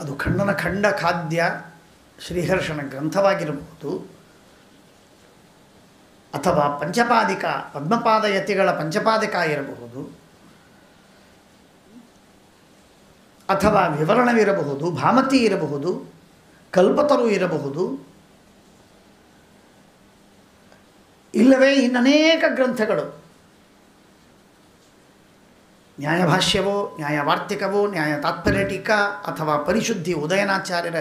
ಅದು ಖಂಡನ ಖಂಡ ಖಾದ್ಯ ಶ್ರೀಹರ್ಷನ ಗ್ರಂಥವಾಗಿರಬಹುದು, ಅಥವಾ ಪಂಚಪಾದಿಕ ಪದ್ಮಪಾದ ಯತಿಗಳ ಪಂಚಪಾದಿಕ ಇರಬಹುದು, ಅಥವಾ ವಿವರಣವಿರಬಹುದು, ಭಾಮತಿ ಇರಬಹುದು, ಕಲ್ಪತರು ಇರಬಹುದು, ಇಲ್ಲವೇ ಇನ್ನನೇಕ ಗ್ರಂಥಗಳು, ನ್ಯಾಯಭಾಷ್ಯವೋ, ನ್ಯಾಯವಾರ್ತಿಕವೋ, ನ್ಯಾಯ ತಾತ್ಪರ್ಯ ಟೀಕಾ ಅಥವಾ ಪರಿಶುದ್ಧಿ ಉದಯನಾಚಾರ್ಯರ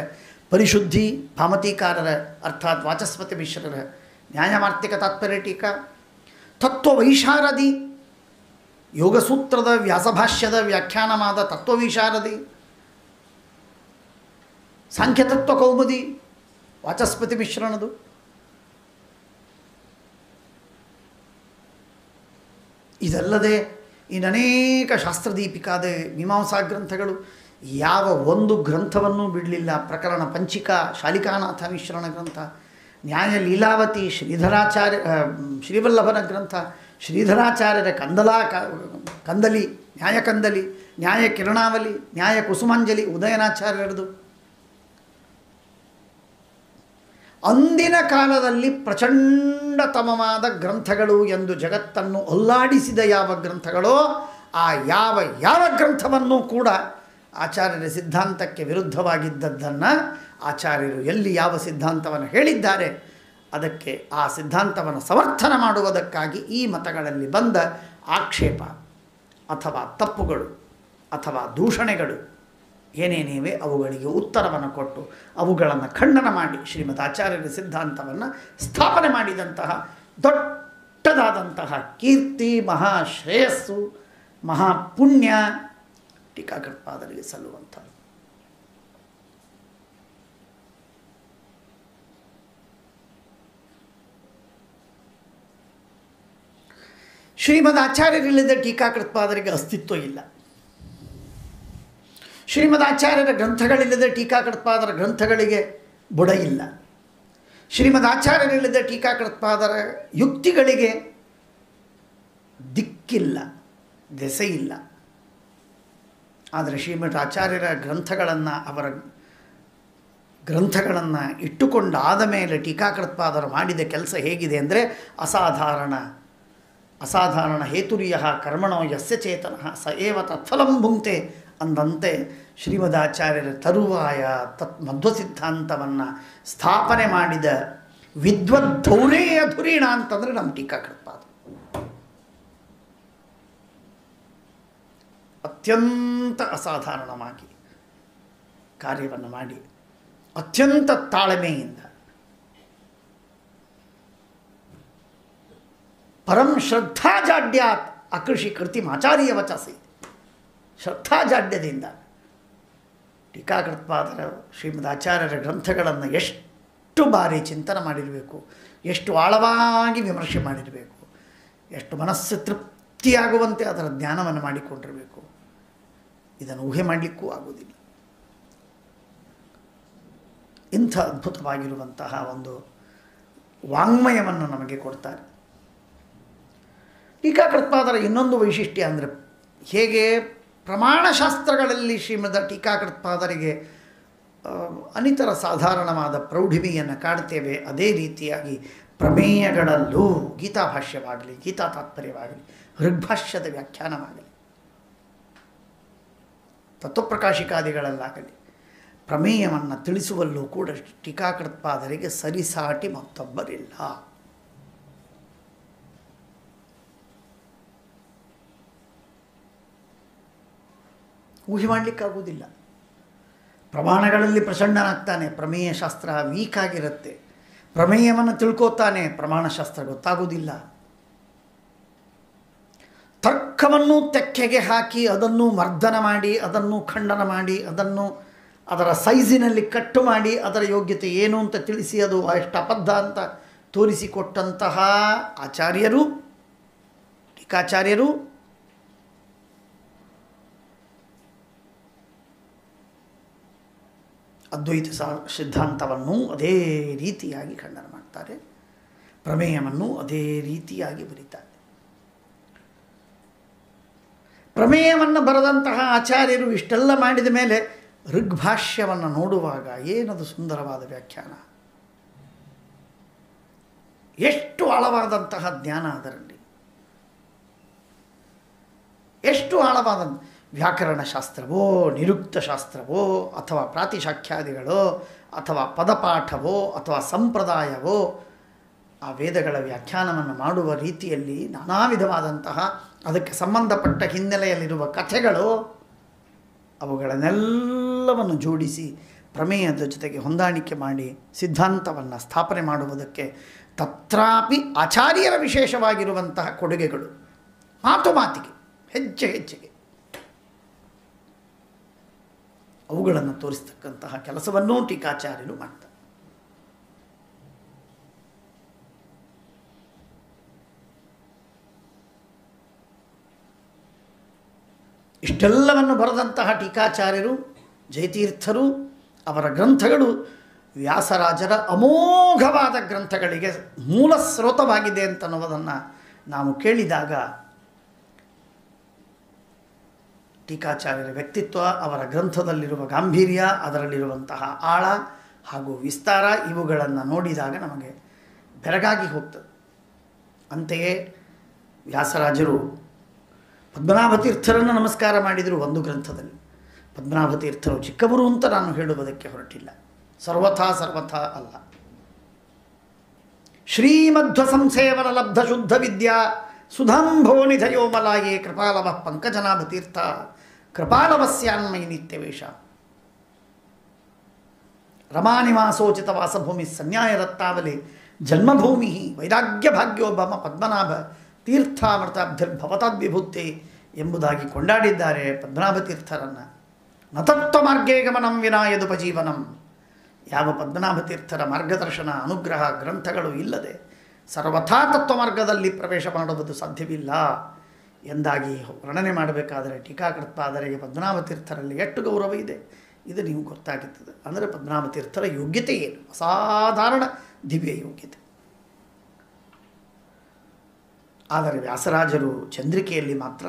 ಪರಿಶುದ್ಧಿ, ಭಾಮತೀಕಾರರ ಅರ್ಥಾತ್ ವಾಚಸ್ಪತಿ ಮಿಶ್ರರ ನ್ಯಾಯವಾರ್ತಿಕ ತಾತ್ಪರ್ಯ ಟೀಕಾ, ತತ್ವವೈಶಾರದಿ, ಯೋಗಸೂತ್ರದ ವ್ಯಾಸಭಾಷ್ಯದ ವ್ಯಾಖ್ಯಾನವಾದ ತತ್ವವಿಶಾರದಿ, ಸಾಂಖ್ಯತತ್ವ ಕೌಮುದಿ ವಾಚಸ್ಪತಿ ಮಿಶ್ರಣದು, ಇದಲ್ಲದೆ ಇನ್ನನೇಕ ಶಾಸ್ತ್ರದೀಪಿಕಾದ ಮೀಮಾಂಸಾ ಗ್ರಂಥಗಳು, ಯಾವ ಒಂದು ಗ್ರಂಥವನ್ನೂ ಬಿಡಲಿಲ್ಲ. ಪ್ರಕರಣ ಪಂಚಿಕಾ, ಶಾಲಿಕಾನಾಥ ಮಿಶ್ರಣ ಗ್ರಂಥ, ನ್ಯಾಯ ಲೀಲಾವತಿ, ಶ್ರೀವಲ್ಲಭನ ಗ್ರಂಥ, ಶ್ರೀಧರಾಚಾರ್ಯರ ಕಂದಲಿ, ನ್ಯಾಯಕಂದಲಿ, ನ್ಯಾಯ ಕಿರಣಾವಲಿ, ನ್ಯಾಯ ಕುಸುಮಾಂಜಲಿ ಉದಯನಾಚಾರ್ಯರದು. ಅಂದಿನ ಕಾಲದಲ್ಲಿ ಪ್ರಚಂಡತಮವಾದ ಗ್ರಂಥಗಳು ಎಂದು ಜಗತ್ತನ್ನು ಅಲ್ಲಾಡಿಸಿದ ಯಾವ ಗ್ರಂಥಗಳೋ ಆ ಯಾವ ಗ್ರಂಥವನ್ನು ಕೂಡ ಆಚಾರ್ಯರ ಸಿದ್ಧಾಂತಕ್ಕೆ ವಿರುದ್ಧವಾಗಿದ್ದದ್ದನ್ನು ಆಚಾರ್ಯರು ಎಲ್ಲಿ ಯಾವ ಸಿದ್ಧಾಂತವನ್ನು ಹೇಳಿದ್ದಾರೆ ಅದಕ್ಕೆ ಆ ಸಿದ್ಧಾಂತವನ್ನು ಸಮರ್ಥನ ಮಾಡುವುದಕ್ಕಾಗಿ ಈ ಮತಗಳಲ್ಲಿ ಬಂದ ಆಕ್ಷೇಪ ಅಥವಾ ತಪ್ಪುಗಳು ಅಥವಾ ದೂಷಣೆಗಳು ಏನೇನಿವೆ ಅವುಗಳಿಗೆ ಉತ್ತರವನ್ನು ಕೊಟ್ಟು ಅವುಗಳನ್ನು ಖಂಡನ ಮಾಡಿ ಶ್ರೀಮದ್ ಆಚಾರ್ಯರ ಸಿದ್ಧಾಂತವನ್ನು ಸ್ಥಾಪನೆ ಮಾಡಿದಂತಹ ದೊಡ್ಡದಾದಂತಹ ಕೀರ್ತಿ, ಮಹಾಶ್ರೇಯಸ್ಸು, ಮಹಾಪುಣ್ಯ ಟೀಕಾಕೃತ್ಪಾದರಿಗೆ ಸಲ್ಲುವಂಥದ್ದು. ಶ್ರೀಮದ್ ಆಚಾರ್ಯರಿಲ್ಲದ ಟೀಕಾಕೃತ್ಪಾದರಿಗೆ ಅಸ್ತಿತ್ವ ಇಲ್ಲ. ಶ್ರೀಮದ್ ಆಚಾರ್ಯರ ಗ್ರಂಥಗಳಿಲ್ಲದ ಟೀಕಾಕೃತ್ಪಾದರ ಗ್ರಂಥಗಳಿಗೆ ಬುಡ ಇಲ್ಲ. ಶ್ರೀಮದ್ ಆಚಾರ್ಯರಿಲ್ಲದ ಟೀಕಾಕೃತ್ಪಾದರ ಯುಕ್ತಿಗಳಿಗೆ ದಿಕ್ಕಿಲ್ಲ, ದೆಸೆಯಿಲ್ಲ. ಆದರೆ ಶ್ರೀಮದ್ ಆಚಾರ್ಯರ ಗ್ರಂಥಗಳನ್ನು ಅವರ ಗ್ರಂಥಗಳನ್ನು ಇಟ್ಟುಕೊಂಡಾದ ಮೇಲೆ ಟೀಕಾಕೃತ್ಪಾದರು ಮಾಡಿದ ಕೆಲಸ ಹೇಗಿದೆ ಅಂದರೆ ಅಸಾಧಾರಣ ಹೇತುರ್ಯ ಕರ್ಮಣೋ ಯಸ್ಯ ಚೇತನಃ ಸ ಏವ ತತ್ಫಲಂ ಭುಂಕ್ತೆ ಅಂದಂತೆ ಶ್ರೀಮದಾಚಾರ್ಯರ ತರುವಾಯ ಮಧ್ವ ಸಿದ್ಧಾಂತವನ್ನು ಸ್ಥಾಪನೆ ಮಾಡಿದ ವಿದ್ವದ್ಧೌರೇಯ ಧುರೀಣ ಅಂತಂದರೆ ನಮ್ಮ ಟೀಕಾಕೃತ್ಪಾದ. ಅತ್ಯಂತ ಅಸಾಧಾರಣವಾಗಿ ಕಾರ್ಯವನ್ನು ಮಾಡಿ ಅತ್ಯಂತ ತಾಳ್ಮೆಯಿಂದ ಪರಂ ಶ್ರದ್ಧಾಜಾಡ್ಯಾತ್ ಅಕೃಷಿ ಕೃತಿಮಾಚಾರ್ಯ ವಚಸಿ, ಶ್ರದ್ಧಾಜಾಡ್ಯದಿಂದ ಟೀಕಾಕೃತ್ಪಾದರ ಶ್ರೀಮದ್ ಆಚಾರ್ಯರ ಗ್ರಂಥಗಳನ್ನು ಎಷ್ಟು ಬಾರಿ ಚಿಂತನೆ ಮಾಡಿರಬೇಕು, ಎಷ್ಟು ಆಳವಾಗಿ ವಿಮರ್ಶೆ ಮಾಡಿರಬೇಕು, ಎಷ್ಟು ಮನಸ್ಸು ತೃಪ್ತಿಯಾಗುವಂತೆ ಅದರ ಜ್ಞಾನವನ್ನು ಮಾಡಿಕೊಂಡಿರಬೇಕು. ಇದನ್ನು ಊಹೆ ಮಾಡಲಿಕ್ಕೂ ಆಗುವುದಿಲ್ಲ. ಇಂಥ ಅದ್ಭುತವಾಗಿರುವಂತಹ ಒಂದು ವಾಂಗ್ಮಯವನ್ನು ನಮಗೆ ಕೊಡ್ತಾರೆ. ಟೀಕಾಕೃತ್ಪಾದರ ಇನ್ನೊಂದು ವೈಶಿಷ್ಟ್ಯ ಅಂದರೆ ಹೇಗೆ ಪ್ರಮಾಣಶಾಸ್ತ್ರಗಳಲ್ಲಿ ಶ್ರೀಮದ್ ಟೀಕಾಕೃತ್ಪಾದರಿಗೆ ಅನಿತರ ಸಾಧಾರಣವಾದ ಪ್ರೌಢಿಮೆಯನ್ನು ಕಾಣ್ತೇವೆ, ಅದೇ ರೀತಿಯಾಗಿ ಪ್ರಮೇಯಗಳಲ್ಲೂ ಗೀತಾಭಾಷ್ಯವಾಗಲಿ, ಗೀತಾ ತಾತ್ಪರ್ಯವಾಗಲಿ, ಋಗ್ಭಾಷ್ಯದ ವ್ಯಾಖ್ಯಾನವಾಗಲಿ, ತತ್ವಪ್ರಕಾಶಿಕಾದಿಗಳಲ್ಲಾಗಲಿ ಪ್ರಮೇಯವನ್ನು ತಿಳಿಸುವಲ್ಲೂ ಕೂಡ ಟೀಕಾಕೃತ್ಪಾದರಿಗೆ ಸರಿಸಾಟಿ ಮತ್ತೊಬ್ಬರಿಲ್ಲ. ಊಹೆ ಮಾಡಲಿಕ್ಕಾಗುವುದಿಲ್ಲ. ಪ್ರಮಾಣಗಳಲ್ಲಿ ಪ್ರಚಂಡನಾಗ್ತಾನೆ, ಪ್ರಮೇಯ ಶಾಸ್ತ್ರ ವೀಕ್ ಆಗಿರುತ್ತೆ. ಪ್ರಮೇಯವನ್ನು ತಿಳ್ಕೋತಾನೆ, ಪ್ರಮಾಣಶಾಸ್ತ್ರ ಗೊತ್ತಾಗುವುದಿಲ್ಲ. ತರ್ಕವನ್ನು ತೆಕ್ಕೆಗೆ ಹಾಕಿ ಅದನ್ನು ಮರ್ದನ ಮಾಡಿ, ಅದನ್ನು ಖಂಡನ ಮಾಡಿ, ಅದನ್ನು ಅದರ ಸೈಜಿನಲ್ಲಿ ಕಟ್ಟು ಮಾಡಿ ಅದರ ಯೋಗ್ಯತೆ ಏನು ಅಂತ ತಿಳಿಸಿ ಅದು ಎಷ್ಟು ಅಬದ್ಧ ಅಂತ ತೋರಿಸಿಕೊಟ್ಟಂತಹ ಆಚಾರ್ಯರು, ಟೀಕಾಚಾರ್ಯರು ಅದ್ವೈತ ಸಿದ್ಧಾಂತವನ್ನು ಅದೇ ರೀತಿಯಾಗಿ ಖಂಡನ ಮಾಡ್ತಾರೆ, ಪ್ರಮೇಯವನ್ನು ಅದೇ ರೀತಿಯಾಗಿ ಬರೀತಾರೆ. ಪ್ರಮೇಯವನ್ನು ಬರೆದಂತಹ ಆಚಾರ್ಯರು ಇಷ್ಟೆಲ್ಲ ಮಾಡಿದ ಮೇಲೆ ಋಗ್ಭಾಷ್ಯವನ್ನು ನೋಡುವಾಗ ಏನದು ಸುಂದರವಾದ ವ್ಯಾಖ್ಯಾನ, ಎಷ್ಟು ಆಳವಾದಂತಹ ಜ್ಞಾನ ಅದರಲ್ಲಿ, ಎಷ್ಟು ಆಳವಾದ ವ್ಯಾಕರಣಶಾಸ್ತ್ರವೋ, ನಿರುಕ್ತ ಶಾಸ್ತ್ರವೋ, ಅಥವಾ ಪ್ರಾತಿಶಾಖ್ಯಾದಿಗಳೋ, ಅಥವಾ ಪದಪಾಠವೋ, ಅಥವಾ ಸಂಪ್ರದಾಯವೋ, ಆ ವೇದಗಳ ವ್ಯಾಖ್ಯಾನವನ್ನು ಮಾಡುವ ರೀತಿಯಲ್ಲಿ ನಾನಾ ವಿಧವಾದಂತಹ ಅದಕ್ಕೆ ಸಂಬಂಧಪಟ್ಟ ಹಿನ್ನೆಲೆಯಲ್ಲಿರುವ ಕಥೆಗಳು, ಅವುಗಳನ್ನೆಲ್ಲವನ್ನು ಜೋಡಿಸಿ ಪ್ರಮೇಯದ ಜೊತೆಗೆ ಹೊಂದಾಣಿಕೆ ಮಾಡಿ ಸಿದ್ಧಾಂತವನ್ನು ಸ್ಥಾಪನೆ ಮಾಡುವುದಕ್ಕೆ ತತ್ರಾಪಿ ಆಚಾರ್ಯರ ವಿಶೇಷವಾಗಿರುವಂತಹ ಕೊಡುಗೆಗಳು, ಮಾತು ಮಾತಿಗೆ, ಹೆಜ್ಜೆ ಹೆಜ್ಜೆಗೆ ಅವುಗಳನ್ನು ತೋರಿಸ್ತಕ್ಕಂತಹ ಕೆಲಸವನ್ನೂ ಟೀಕಾಚಾರ್ಯರು ಮಾಡ್ತಾರೆ. ಇಷ್ಟೆಲ್ಲವನ್ನು ಬರೆದಂತಹ ಟೀಕಾಚಾರ್ಯರು ಜಯತೀರ್ಥರು, ಅವರ ಗ್ರಂಥಗಳು ವ್ಯಾಸರಾಜರ ಅಮೋಘವಾದ ಗ್ರಂಥಗಳಿಗೆ ಮೂಲ ಸ್ರೋತವಾಗಿದೆ ಅಂತನ್ನುವುದನ್ನು ನಾವು ಕೇಳಿದಾಗ ಟೀಕಾಚಾರ್ಯರ ವ್ಯಕ್ತಿತ್ವ, ಅವರ ಗ್ರಂಥದಲ್ಲಿರುವ ಗಾಂಭೀರ್ಯ, ಅದರಲ್ಲಿರುವಂತಹ ಆಳ ಹಾಗೂ ವಿಸ್ತಾರ ಇವುಗಳನ್ನು ನೋಡಿದಾಗ ನಮಗೆ ಬೆರಗಾಗಿ ಹೋಗ್ತದೆ. ಅಂತೆಯೇ ವ್ಯಾಸರಾಜರು ಪದ್ಮನಾಭ ತೀರ್ಥರನ್ನು ನಮಸ್ಕಾರ ಮಾಡಿದರು ಒಂದು ಗ್ರಂಥದಲ್ಲಿ. ಪದ್ಮನಾಭ ತೀರ್ಥರು ಚಿಕ್ಕವರು ಅಂತ ನಾನು ಹೇಳುವುದಕ್ಕೆ ಹೊರಟಿಲ್ಲ, ಸರ್ವಥಾ ಅಲ್ಲ. ಶ್ರೀಮಧ್ವ ಸಂಸೇವನ ಲಬ್ಧ ಶುದ್ಧ ವಿದ್ಯಾ ಸುಧಾಂಭೋ ನಿಧಯೋ ಮಲಾಯೇ ಕೃಪಾಲವ ಪಂಕಜನಾಭ ತೀರ್ಥ ಕೃಪಾಲವಸ್ಯಾನ್ಮಯಿ ನಿತ್ಯವೇಶ ರಮಾನಿವಾಸೋಚಿತ ವಾಸಭೂಮಿ ಸನ್ಯಾಯ ರತ್ನಾವಲಿ ಜನ್ಮಭೂಮಿ ವೈರಾಗ್ಯ ಭಾಗ್ಯೋಭಮ ಪದ್ಮನಾಭ ತೀರ್ಥಾಮೃತಾಬ್ಧಿರ್ಭವತಾದ್ವಿಭೂತಿ ಎಂಬುದಾಗಿ ಕೊಂಡಾಡಿದ್ದಾರೆ ಪದ್ಮನಾಭ ತೀರ್ಥರನ್ನು. ನತತ್ವ ಮಾರ್ಗೇ ಗಮನಂ ವಿನಾ ಯದುಪಜೀವನಂ. ಯಾವ ಪದ್ಮನಾಭ ತೀರ್ಥರ ಮಾರ್ಗದರ್ಶನ ಅನುಗ್ರಹ ಗ್ರಂಥಗಳು ಇಲ್ಲದೆ ಸರ್ವಥಾ ತತ್ವ ಮಾರ್ಗದಲ್ಲಿ ಪ್ರವೇಶ ಮಾಡುವುದು ಸಾಧ್ಯವಿಲ್ಲ ಎಂದಾಗಿ ವರ್ಣನೆ ಮಾಡಬೇಕಾದರೆ ಟೀಕಾಕೃತ್ಪಾದರಿಗೆ ಪದ್ಮನಾಭ ತೀರ್ಥರಲ್ಲಿ ಎಷ್ಟು ಗೌರವ ಇದೆ ಇದು ನೀವು ಗೊತ್ತಾಗುತ್ತದೆ. ಅಂದರೆ ಪದ್ಮನಾಭ ತೀರ್ಥರ ಯೋಗ್ಯತೆ ಏನು, ಅಸಾಧಾರಣ ದಿವ್ಯ ಯೋಗ್ಯತೆ. ಆದರೆ ವ್ಯಾಸರಾಜರು ಚಂದ್ರಿಕೆಯಲ್ಲಿ ಮಾತ್ರ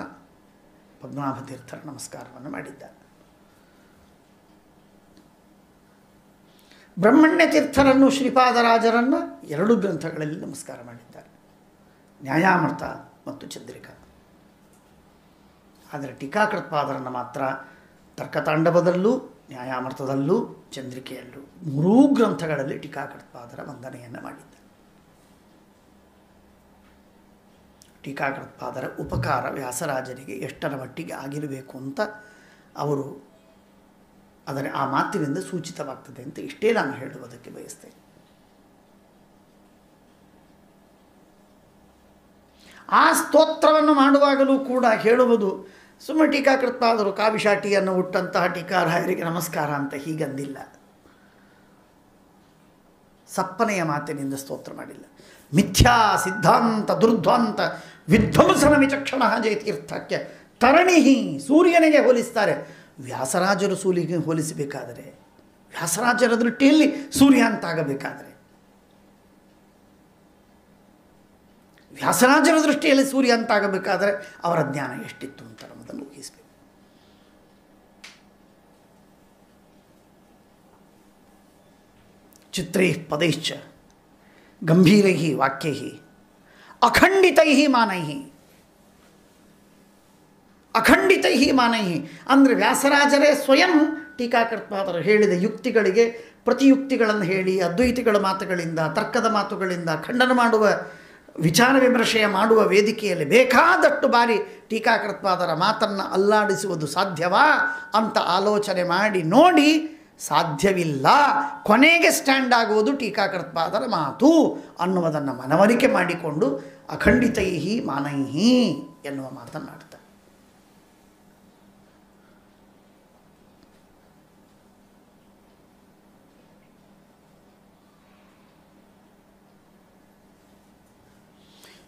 ಪದ್ಮನಾಭ ತೀರ್ಥರ ನಮಸ್ಕಾರವನ್ನು ಮಾಡಿದ್ದಾರೆ. ಬ್ರಹ್ಮಣ್ಯ ತೀರ್ಥರನ್ನು ಶ್ರೀಪಾದರಾಜರನ್ನು ಎರಡು ಗ್ರಂಥಗಳಲ್ಲಿ ನಮಸ್ಕಾರ ಮಾಡಿದ್ದಾರೆ, ನ್ಯಾಯಾಮೃತ ಮತ್ತು ಚಂದ್ರಿಕಾ. ಆದರೆ ಟೀಕಾಕೃತ್ಪಾದರನ್ನು ಮಾತ್ರ ತರ್ಕತಾಂಡವದಲ್ಲೂ ನ್ಯಾಯಾಮೃತದಲ್ಲೂ ಚಂದ್ರಿಕೆಯಲ್ಲೂ ಮೂರೂ ಗ್ರಂಥಗಳಲ್ಲಿ ಟೀಕಾಕೃತ್ಪಾದರ ವಂದನೆಯನ್ನು ಮಾಡಿದ್ದಾರೆ. ಟೀಕಾಕೃತ್ಪಾದರ ಉಪಕಾರ ವ್ಯಾಸರಾಜರಿಗೆ ಎಷ್ಟರ ಮಟ್ಟಿಗೆ ಆಗಿರಬೇಕು ಅಂತ ಅವರು ಆ ಮಾತಿನಿಂದ ಸೂಚಿತವಾಗ್ತದೆ ಅಂತ ಇಷ್ಟೇ ನಾನು ಹೇಳುವುದಕ್ಕೆ ಬಯಸ್ತೇನೆ. ಆ ಸ್ತೋತ್ರವನ್ನು ಮಾಡುವಾಗಲೂ ಕೂಡ ಹೇಳುವುದು ಸುಮ್ಮನೆ ಟೀಕಾಕೃತ್ಪಾದರು ಕಾವಿಶಾಟಿಯನ್ನು ಹುಟ್ಟಂತಹ ಟೀಕಾರಾಯರಿಗೆ ನಮಸ್ಕಾರ ಅಂತ ಹೀಗಂದಿಲ್ಲ. ಸಪ್ಪನೆಯ ಮಾತಿನಿಂದ ಸ್ತೋತ್ರ ಮಾಡಿಲ್ಲ. ಮಿಥ್ಯಾ ಸಿದ್ಧಾಂತ ದುರ್ಧ್ವಾಂತ ವಿಧ್ವಂಸನ ವಿಚಕ್ಷಣ ಜಯತೀರ್ಥಕ್ಕೆ ತರಣಿಹಿ ಸೂರ್ಯನಿಗೆ ಹೋಲಿಸ್ತಾರೆ. ವ್ಯಾಸರಾಜರು ಸೂರ್ಯನಿಗೆ ಹೋಲಿಸಬೇಕಾದರೆ, ವ್ಯಾಸರಾಜರ ದೃಷ್ಟಿಯಲ್ಲಿ ಸೂರ್ಯ ಅಂತಾಗಬೇಕಾದರೆ, ವ್ಯಾಸರಾಜರ ದೃಷ್ಟಿಯಲ್ಲಿ ಸೂರ್ಯ ಅಂತಾಗಬೇಕಾದರೆ ಅವರ ಜ್ಞಾನ ಎಷ್ಟಿತ್ತು ಅಂತ ನಮ್ಮದನ್ನು ಊಹಿಸಬೇಕು. ಚಿತ್ರೈ ಪದೈಶ್ಚ ಗಂಭೀರೈ ವಾಕ್ಯೈ ಅಖಂಡಿತೈ ಮಾನೈ ಅಂದರೆ ವ್ಯಾಸರಾಜರೇ ಸ್ವಯಂ ಟೀಕಾಕೃತ್ಪಾದರು ಹೇಳಿದ ಯುಕ್ತಿಗಳಿಗೆ ಪ್ರತಿಯುಕ್ತಿಗಳನ್ನು ಹೇಳಿ ಅದ್ವೈತಿಗಳ ಮಾತುಗಳಿಂದ ತರ್ಕದ ಮಾತುಗಳಿಂದ ಖಂಡನ ಮಾಡುವ ವಿಚಾರ ವಿಮರ್ಶೆಯ ಮಾಡುವ ವೇದಿಕೆಯಲ್ಲಿ ಬೇಕಾದಷ್ಟು ಬಾರಿ ಟೀಕಾಕೃತ್ಪಾದರ ಮಾತನ್ನು ಅಲ್ಲಾಡಿಸುವುದು ಸಾಧ್ಯವಾ ಅಂತ ಆಲೋಚನೆ ಮಾಡಿ ನೋಡಿ ಸಾಧ್ಯವಿಲ್ಲ. ಕೊನೆಗೆ ಸ್ಟ್ಯಾಂಡ್ ಆಗುವುದು ಟೀಕಾಕೃತ್ಪಾದರ ಮಾತು ಅನ್ನುವುದನ್ನು ಮನವರಿಕೆ ಮಾಡಿಕೊಂಡು ಅಖಂಡಿತೈ ಮಾನೈ ಎನ್ನುವ ಮಾತನ್ನಾಡ್ತಾರೆ.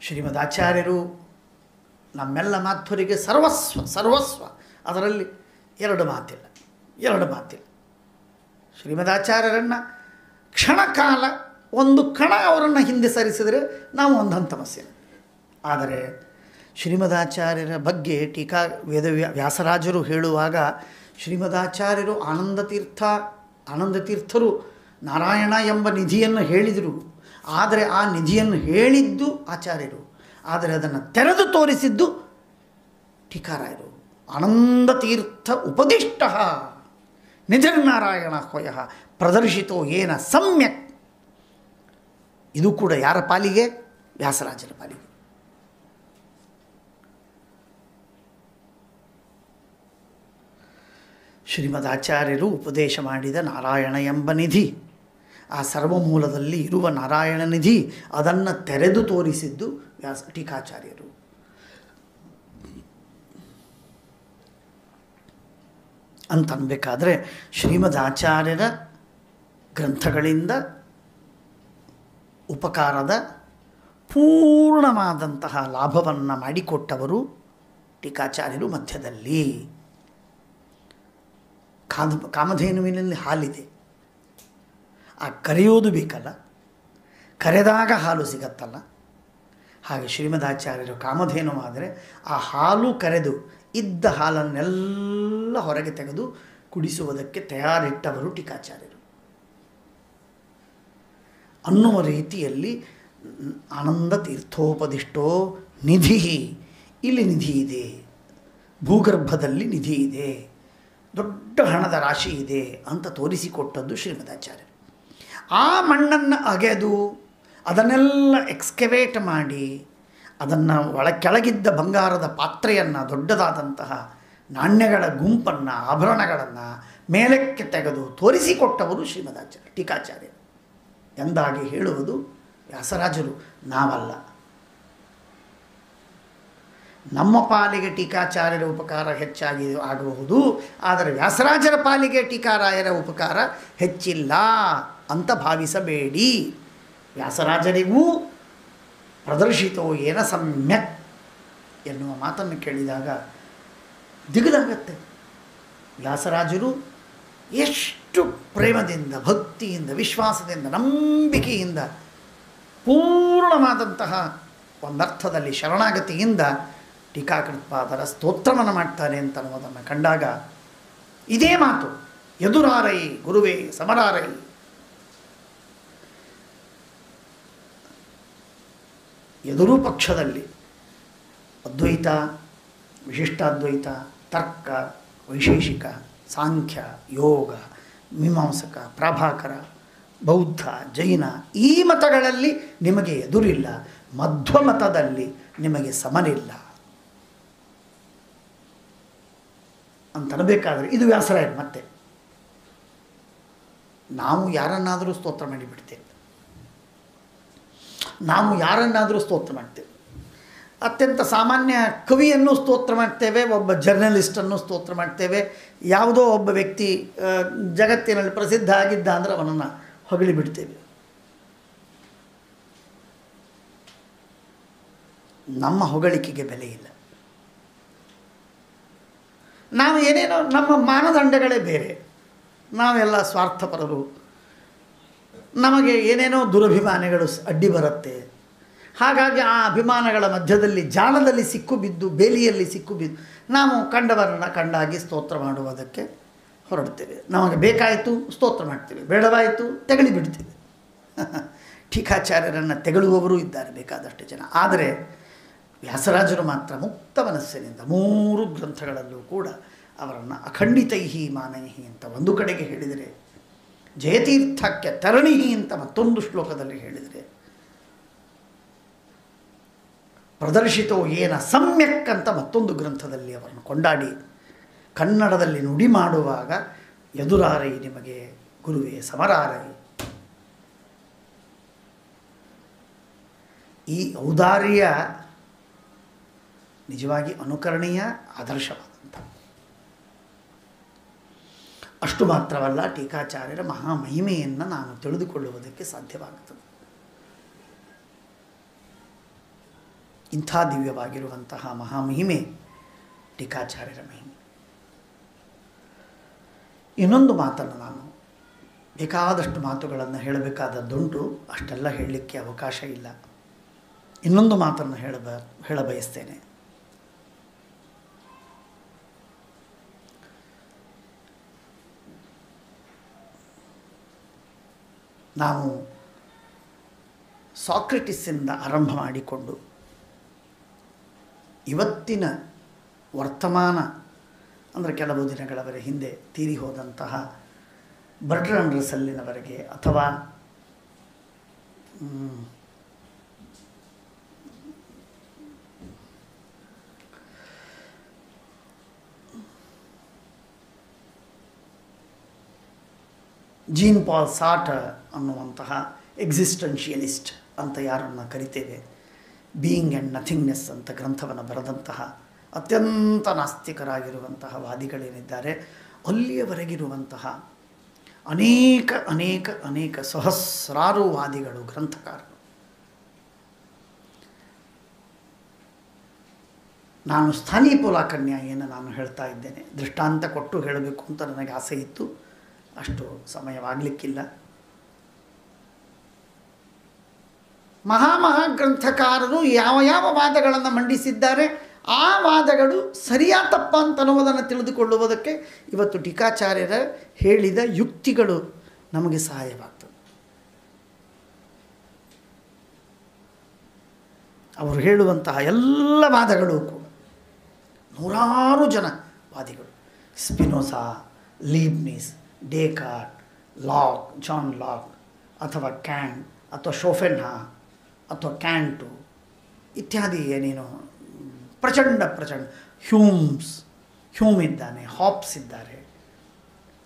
ಶ್ರೀಮದಾಚಾರ್ಯರು ನಮ್ಮೆಲ್ಲ ಮಾಧ್ವರಿಗೆ ಸರ್ವಸ್ವ. ಅದರಲ್ಲಿ ಎರಡು ಮಾತಿಲ್ಲ. ಶ್ರೀಮದಾಚಾರ್ಯರನ್ನು ಕ್ಷಣಕಾಲ ಒಂದು ಕಣ ಅವರನ್ನು ಹಿಂದೆ ಸರಿಸಿದರೆ ನಾವು ಒಂದು ಹಂತ ಸಮಸ್ಯೆ. ಆದರೆ ಶ್ರೀಮದಾಚಾರ್ಯರ ಬಗ್ಗೆ ವ್ಯಾಸರಾಜರು ಹೇಳುವಾಗ ಶ್ರೀಮದಾಚಾರ್ಯರು ಆನಂದತೀರ್ಥರು ನಾರಾಯಣ ಎಂಬ ನಿಧಿಯನ್ನು ಹೇಳಿದರು. ಆದರೆ ಆ ನಿಧಿಯನ್ನು ಹೇಳಿದ್ದು ಆಚಾರ್ಯರು, ಆದರೆ ಅದನ್ನು ತೆರೆದು ತೋರಿಸಿದ್ದು ಟೀಕಾರಾಯರು. ಆನಂದತೀರ್ಥ ಉಪದಿಷ್ಟ ನಿಧಿರ್ನಾರಾಯಣ ಹೊಯ ಪ್ರದರ್ಶಿತೋ ಏನ ಸಮ್ಯಕ್ ಇದು ಕೂಡ ಯಾರ ಪಾಲಿಗೆ? ವ್ಯಾಸರಾಜರ ಪಾಲಿಗೆ. ಶ್ರೀಮದ್ ಆಚಾರ್ಯರು ಉಪದೇಶ ಮಾಡಿದ ನಾರಾಯಣ ಎಂಬ ನಿಧಿ, ಆ ಸರ್ವಮೂಲದಲ್ಲಿ ಇರುವ ನಾರಾಯಣ ನಿಧಿ, ಅದನ್ನು ತೆರೆದು ತೋರಿಸಿದ್ದು ಟೀಕಾಚಾರ್ಯರು. ಅಂತನ್ಬೇಕಾದ್ರೆ ಶ್ರೀಮದ್ ಆಚಾರ್ಯರ ಗ್ರಂಥಗಳಿಂದ ಉಪಕಾರದ ಪೂರ್ಣವಾದಂತಹ ಲಾಭವನ್ನು ಮಾಡಿಕೊಟ್ಟವರು ಟೀಕಾಚಾರ್ಯರು. ಮಧ್ಯದಲ್ಲಿ ಕಾಮಧೇನುವಿನಲ್ಲಿ ಹಾಲಿದೆ, ಆ ಕರೆಯೋದು ಬೇಕಲ್ಲ, ಕರೆದಾಗ ಹಾಲು ಸಿಗತ್ತಲ್ಲ. ಹಾಗೆ ಶ್ರೀಮದಾಚಾರ್ಯರು ಕಾಮಧೇನುವಾದರೆ ಆ ಹಾಲು ಕರೆದು ಇದ್ದ ಹಾಲನ್ನೆಲ್ಲ ಹೊರಗೆ ತೆಗೆದು ಕುಡಿಸುವುದಕ್ಕೆ ತಯಾರಿಟ್ಟವರು ಟೀಕಾಚಾರ್ಯರು ಅನ್ನುವ ರೀತಿಯಲ್ಲಿ ಆನಂದ ತೀರ್ಥೋಪದಿಷ್ಟೋ ನಿಧಿ, ಇಲ್ಲಿ ನಿಧಿ ಇದೆ, ಭೂಗರ್ಭದಲ್ಲಿ ನಿಧಿ ಇದೆ, ದೊಡ್ಡ ಹಣದ ರಾಶಿ ಇದೆ ಅಂತ ತೋರಿಸಿಕೊಟ್ಟದ್ದು ಶ್ರೀಮದಾಚಾರ್ಯರು. ಆ ಮಣ್ಣನ್ನು ಅಗೆದು ಅದನ್ನೆಲ್ಲ ಎಕ್ಸ್ಕವೇಟ್ ಮಾಡಿ ಅದನ್ನು ಕೆಳಗಿದ್ದ ಬಂಗಾರದ ಪಾತ್ರೆಯನ್ನು, ದೊಡ್ಡದಾದಂತಹ ನಾಣ್ಯಗಳ ಗುಂಪನ್ನು, ಆಭರಣಗಳನ್ನು ಮೇಲಕ್ಕೆ ತೆಗೆದು ತೋರಿಸಿಕೊಟ್ಟವರು ಶ್ರೀಮದಾಚಾರ್ಯ ಟೀಕಾಚಾರ್ಯರು ಎಂದಾಗಿ ಹೇಳುವುದು ವ್ಯಾಸರಾಜರು, ನಾವಲ್ಲ. ನಮ್ಮ ಪಾಲಿಗೆ ಟೀಕಾಚಾರ್ಯರ ಉಪಕಾರ ಹೆಚ್ಚಾಗಿ ಆಗಬಹುದು, ಆದರೆ ವ್ಯಾಸರಾಜರ ಪಾಲಿಗೆ ಟೀಕಾರಾಯರ ಉಪಕಾರ ಹೆಚ್ಚಿಲ್ಲ ಅಂತ ಭಾವಿಸಬೇಡಿ. ವ್ಯಾಸರಾಜರಿಗೂ ಪ್ರದರ್ಶಿತೋ ಏನ ಸಮ್ಯಕ್ ಎನ್ನುವ ಮಾತನ್ನು ಕೇಳಿದಾಗ ದಿಗಿಲಾಗತ್ತೆ. ವ್ಯಾಸರಾಜರು ಎಷ್ಟು ಪ್ರೇಮದಿಂದ, ಭಕ್ತಿಯಿಂದ, ವಿಶ್ವಾಸದಿಂದ, ನಂಬಿಕೆಯಿಂದ, ಪೂರ್ಣವಾದಂತಹ ಒಂದರ್ಥದಲ್ಲಿ ಶರಣಾಗತಿಯಿಂದ ಟೀಕಾಕೃತ್ಪಾದರ ಸ್ತೋತ್ರವನ್ನು ಮಾಡ್ತಾರೆ ಅಂತ ಅನ್ನೋದನ್ನು ಕಂಡಾಗ ಇದೇ ಮಾತು, ಎದುರಾರೈ ಗುರುವೇ ಸಮರಾರೈ. ಎದುರು ಪಕ್ಷದಲ್ಲಿ ಅದ್ವೈತ, ವಿಶಿಷ್ಟಾದ್ವೈತ, ತರ್ಕ, ವೈಶೇಷಿಕ, ಸಾಂಖ್ಯ, ಯೋಗ, ಮೀಮಾಂಸಕ, ಪ್ರಾಭಾಕರ, ಬೌದ್ಧ, ಜೈನ ಈ ಮತಗಳಲ್ಲಿ ನಿಮಗೆ ಎದುರಿಲ್ಲ, ಮಧ್ವಮತದಲ್ಲಿ ನಿಮಗೆ ಸಮನಿಲ್ಲ ಅಂತನಬೇಕಾದ್ರೆ ಇದು ವ್ಯಾಸರಾಯರು. ಮತ್ತೆ ನಾವು ಯಾರನ್ನಾದರೂ ಸ್ತೋತ್ರ ಮಾಡಿಬಿಡ್ತೇವೆ, ನಾವು ಯಾರನ್ನಾದರೂ ಸ್ತೋತ್ರ ಮಾಡ್ತೇವೆ. ಅತ್ಯಂತ ಸಾಮಾನ್ಯ ಕವಿಯನ್ನು ಸ್ತೋತ್ರ ಮಾಡ್ತೇವೆ, ಒಬ್ಬ ಜರ್ನಲಿಸ್ಟನ್ನು ಸ್ತೋತ್ರ ಮಾಡ್ತೇವೆ, ಯಾವುದೋ ಒಬ್ಬ ವ್ಯಕ್ತಿ ಜಗತ್ತಿನಲ್ಲಿ ಪ್ರಸಿದ್ಧ ಆಗಿದ್ದ ಅಂದರೆ ಅವನನ್ನು ಹೊಗಳಿ ಬಿಡ್ತೇವೆ. ನಮ್ಮ ಹೊಗಳಿಕೆಗೆ ಬೆಲೆ ಇಲ್ಲ. ನಾವು ಏನೇನೋ ನಮ್ಮ ಮಾನದಂಡಗಳೇ ಬೇರೆ, ನಾವೆಲ್ಲ ಸ್ವಾರ್ಥಪರರು, ನಮಗೆ ಏನೇನೋ ದುರಭಿಮಾನಿಗಳು ಅಡ್ಡಿ ಬರುತ್ತೆ. ಹಾಗಾಗಿ ಆ ಅಭಿಮಾನಗಳ ಮಧ್ಯದಲ್ಲಿ ಜಾಲದಲ್ಲಿ ಸಿಕ್ಕು ಬಿದ್ದು, ಬೇಲಿಯಲ್ಲಿ ಸಿಕ್ಕು ಬಿದ್ದು ನಾವು ಕಂಡವರನ್ನು ಕಂಡಾಗಿ ಸ್ತೋತ್ರ ಮಾಡುವುದಕ್ಕೆ ಹೊರಡ್ತೇವೆ. ನಮಗೆ ಬೇಕಾಯಿತು ಸ್ತೋತ್ರ ಮಾಡ್ತೇವೆ, ಬೇಡವಾಯಿತು ತೆಗಳಿ ಬಿಡ್ತೇವೆ. ಟೀಕಾಚಾರ್ಯರನ್ನು ತೆಗಳುವವರು ಇದ್ದಾರೆ ಬೇಕಾದಷ್ಟು ಜನ. ಆದರೆ ವ್ಯಾಸರಾಜರು ಮಾತ್ರ ಮುಕ್ತ ಮನಸ್ಸಿನಿಂದ 3 ಗ್ರಂಥಗಳಲ್ಲೂ ಕೂಡ ಅವರನ್ನು ಅಖಂಡಿತೈಹಿ ಮಾನೈಹಿ ಅಂತ ಒಂದು ಕಡೆಗೆ ಹೇಳಿದರೆ, ಜಯತೀರ್ಥಕ್ಕೆ ತರಣಿಹಿ ಅಂತ ಮತ್ತೊಂದು ಶ್ಲೋಕದಲ್ಲಿ ಹೇಳಿದರೆ, ಪ್ರದರ್ಶಿತೋ ಏನ ಸಮ್ಯಕ್ ಅಂತ ಮತ್ತೊಂದು ಗ್ರಂಥದಲ್ಲಿ ಅವರನ್ನು ಕೊಂಡಾಡಿ ಕನ್ನಡದಲ್ಲಿ ನುಡಿ ಮಾಡುವಾಗ ಎದುರಾರೈ ನಿಮಗೆ ಗುರುವೇ ಸಮರಾರೈ. ಈ ಔದಾರ್ಯ ನಿಜವಾಗಿ ಅನುಕರಣೀಯ, ಆದರ್ಶವಾದಂಥ. ಅಷ್ಟು ಮಾತ್ರವಲ್ಲ, ಟೀಕಾಚಾರ್ಯರ ಮಹಾಮಹಿಮೆಯನ್ನು ನಾನು ತಿಳಿದುಕೊಳ್ಳುವುದಕ್ಕೆ ಸಾಧ್ಯವಾಗುತ್ತದೆ. ಇಂಥ ದಿವ್ಯವಾಗಿರುವಂತಹ ಮಹಾಮಹಿಮೆ ಟೀಕಾಚಾರ್ಯರ ಮಹಿಮೆ. ಇನ್ನೊಂದು ಮಾತನ್ನು, ನಾನು ಬೇಕಾದಷ್ಟು ಮಾತುಗಳನ್ನು ಹೇಳಬೇಕಾದದ್ದುಂಟು, ಅಷ್ಟೆಲ್ಲ ಹೇಳಲಿಕ್ಕೆ ಅವಕಾಶ ಇಲ್ಲ. ಇನ್ನೊಂದು ಮಾತನ್ನು ಹೇಳಬಯಸ್ತೇನೆ. ನಾವು ಸಾಕ್ರೆಟಿಸ್ಸಿಂದ ಆರಂಭ ಮಾಡಿಕೊಂಡು ಇವತ್ತಿನ ವರ್ತಮಾನ ಅಂದರೆ ಕೆಲವು ದಿನಗಳವರ ಹಿಂದೆ ತೀರಿ ಹೋದಂತಹ ಬರ್ಟ್ರಾಂಡ್ ರಸಲ್ಲಿನವರೆಗೆ, ಅಥವಾ ಜೀನ್ ಪಾಲ್ ಸಾರ್ಟರ್ ಅನ್ನುವಂತಹ ಎಕ್ಸಿಸ್ಟೆನ್ಷಿಯಲಿಸ್ಟ್ ಅಂತ ಯಾರನ್ನು ಕರಿತೇವೆ, ಬೀಯಿಂಗ್ ಆ್ಯಂಡ್ ನಥಿಂಗ್ನೆಸ್ ಅಂತ ಗ್ರಂಥವನ್ನು ಬರೆದಂತಹ ಅತ್ಯಂತ ನಾಸ್ತಿಕರಾಗಿರುವಂತಹ ವಾದಿಗಳೇನಿದ್ದಾರೆ, ಅಲ್ಲಿಯವರೆಗಿರುವಂತಹ ಅನೇಕ ಅನೇಕ ಅನೇಕ ಸಹಸ್ರಾರು ವಾದಿಗಳು, ಗ್ರಂಥಕಾರರು. ನಾನು ಸ್ಥಾನೀಯ ಪೋಲಾಕನ್ಯಾಯನ್ನು ನಾನು ಹೇಳ್ತಾ ಇದ್ದೇನೆ, ದೃಷ್ಟಾಂತ ಕೊಟ್ಟು ಹೇಳಬೇಕು ಅಂತ ನನಗೆ ಆಸೆ ಇತ್ತು, ಅಷ್ಟು ಸಮಯವಾಗಲಿಕ್ಕಿಲ್ಲ. ಮಹಾಗ್ರಂಥಕಾರರು ಯಾವ ಯಾವ ವಾದಗಳನ್ನು ಮಂಡಿಸಿದ್ದಾರೆ, ಆ ವಾದಗಳು ಸರಿಯಾ ತಪ್ಪ ಅಂತನ್ನುವುದನ್ನು ತಿಳಿದುಕೊಳ್ಳುವುದಕ್ಕೆ ಇವತ್ತು ಟೀಕಾಚಾರ್ಯರ ಹೇಳಿದ ಯುಕ್ತಿಗಳು ನಮಗೆ ಸಹಾಯವಾಗ್ತದೆ. ಅವರು ಹೇಳುವಂತಹ ಎಲ್ಲ ವಾದಗಳು ಕೂಡ ನೂರಾರು ಜನ ವಾದಿಗಳು, ಸ್ಪಿನೋಸಾ, ಲೀಬ್ನಿಸ್, ಡೇಕಾರ್ಟ್, ಲಾಕ್, ಜಾನ್ ಲಾಕ್, ಅಥವಾ ಕ್ಯಾಂಟ್, ಅಥವಾ ಶೋಫೆನ್ಹಾ, ಅಥವಾ ಕ್ಯಾಂಟು ಇತ್ಯಾದಿ ಏನೇನು ಪ್ರಚಂಡ ಹ್ಯೂಮ್ ಇದ್ದಾನೆ, ಹಾಬ್ಸ್ ಇದ್ದಾರೆ,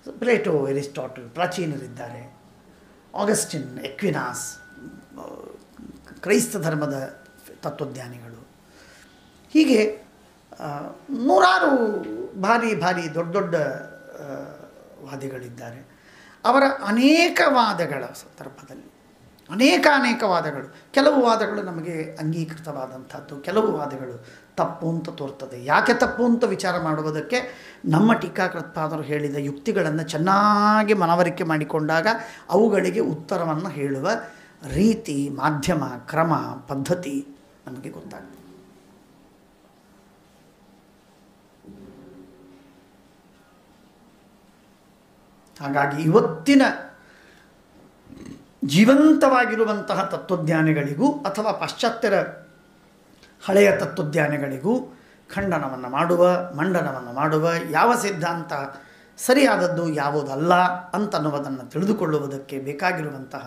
ಪ್ಲೇಟೋ, ಎರಿಸ್ಟಾಟಲ್ ಪ್ರಾಚೀನರಿದ್ದಾರೆ, ಆಗಸ್ಟಿನ್, ಎಕ್ವಿನಾಸ್, ಕ್ರೈಸ್ತ ಧರ್ಮದ ತತ್ವಜ್ಞಾನಿಗಳು, ಹೀಗೆ ನೂರಾರು ಭಾರಿ ದೊಡ್ಡ ದೊಡ್ಡ ವಾದಿಗಳಿದ್ದಾರೆ. ಅವರ ಅನೇಕ ವಾದಗಳ ಸಂದರ್ಭದಲ್ಲಿ ಅನೇಕ ವಾದಗಳು, ಕೆಲವು ವಾದಗಳು ನಮಗೆ ಅಂಗೀಕೃತವಾದಂಥದ್ದು, ಕೆಲವು ವಾದಗಳು ತಪ್ಪು ಅಂತ ತೋರ್ತದೆ. ಯಾಕೆ ತಪ್ಪು ಅಂತ ವಿಚಾರ ಮಾಡುವುದಕ್ಕೆ ನಮ್ಮ ಟೀಕಾಕೃತ್ಪಾದರು ಹೇಳಿದ ಯುಕ್ತಿಗಳನ್ನು ಚೆನ್ನಾಗಿ ಮನವರಿಕೆ ಮಾಡಿಕೊಂಡಾಗ ಅವುಗಳಿಗೆ ಉತ್ತರವನ್ನು ಹೇಳುವ ರೀತಿ, ಮಾಧ್ಯಮ, ಕ್ರಮ, ಪದ್ಧತಿ ನಮಗೆ ಗೊತ್ತಾಗ್ತದೆ. ಹಾಗಾಗಿ ಇವತ್ತಿನ ಜೀವಂತವಾಗಿರುವಂತಹ ತತ್ವಜ್ಞಾನಿಗಳಿಗೂ ಅಥವಾ ಪಾಶ್ಚಾತ್ಯರ ಹಳೆಯ ತತ್ವಜ್ಞಾನಿಗಳಿಗೂ ಖಂಡನವನ್ನು ಮಂಡನವನ್ನು ಮಾಡುವ ಯಾವ ಸಿದ್ಧಾಂತ ಸರಿಯಾದದ್ದು ಯಾವುದಲ್ಲ ಅಂತನ್ನುವುದನ್ನು ತಿಳಿದುಕೊಳ್ಳುವುದಕ್ಕೆ ಬೇಕಾಗಿರುವಂತಹ,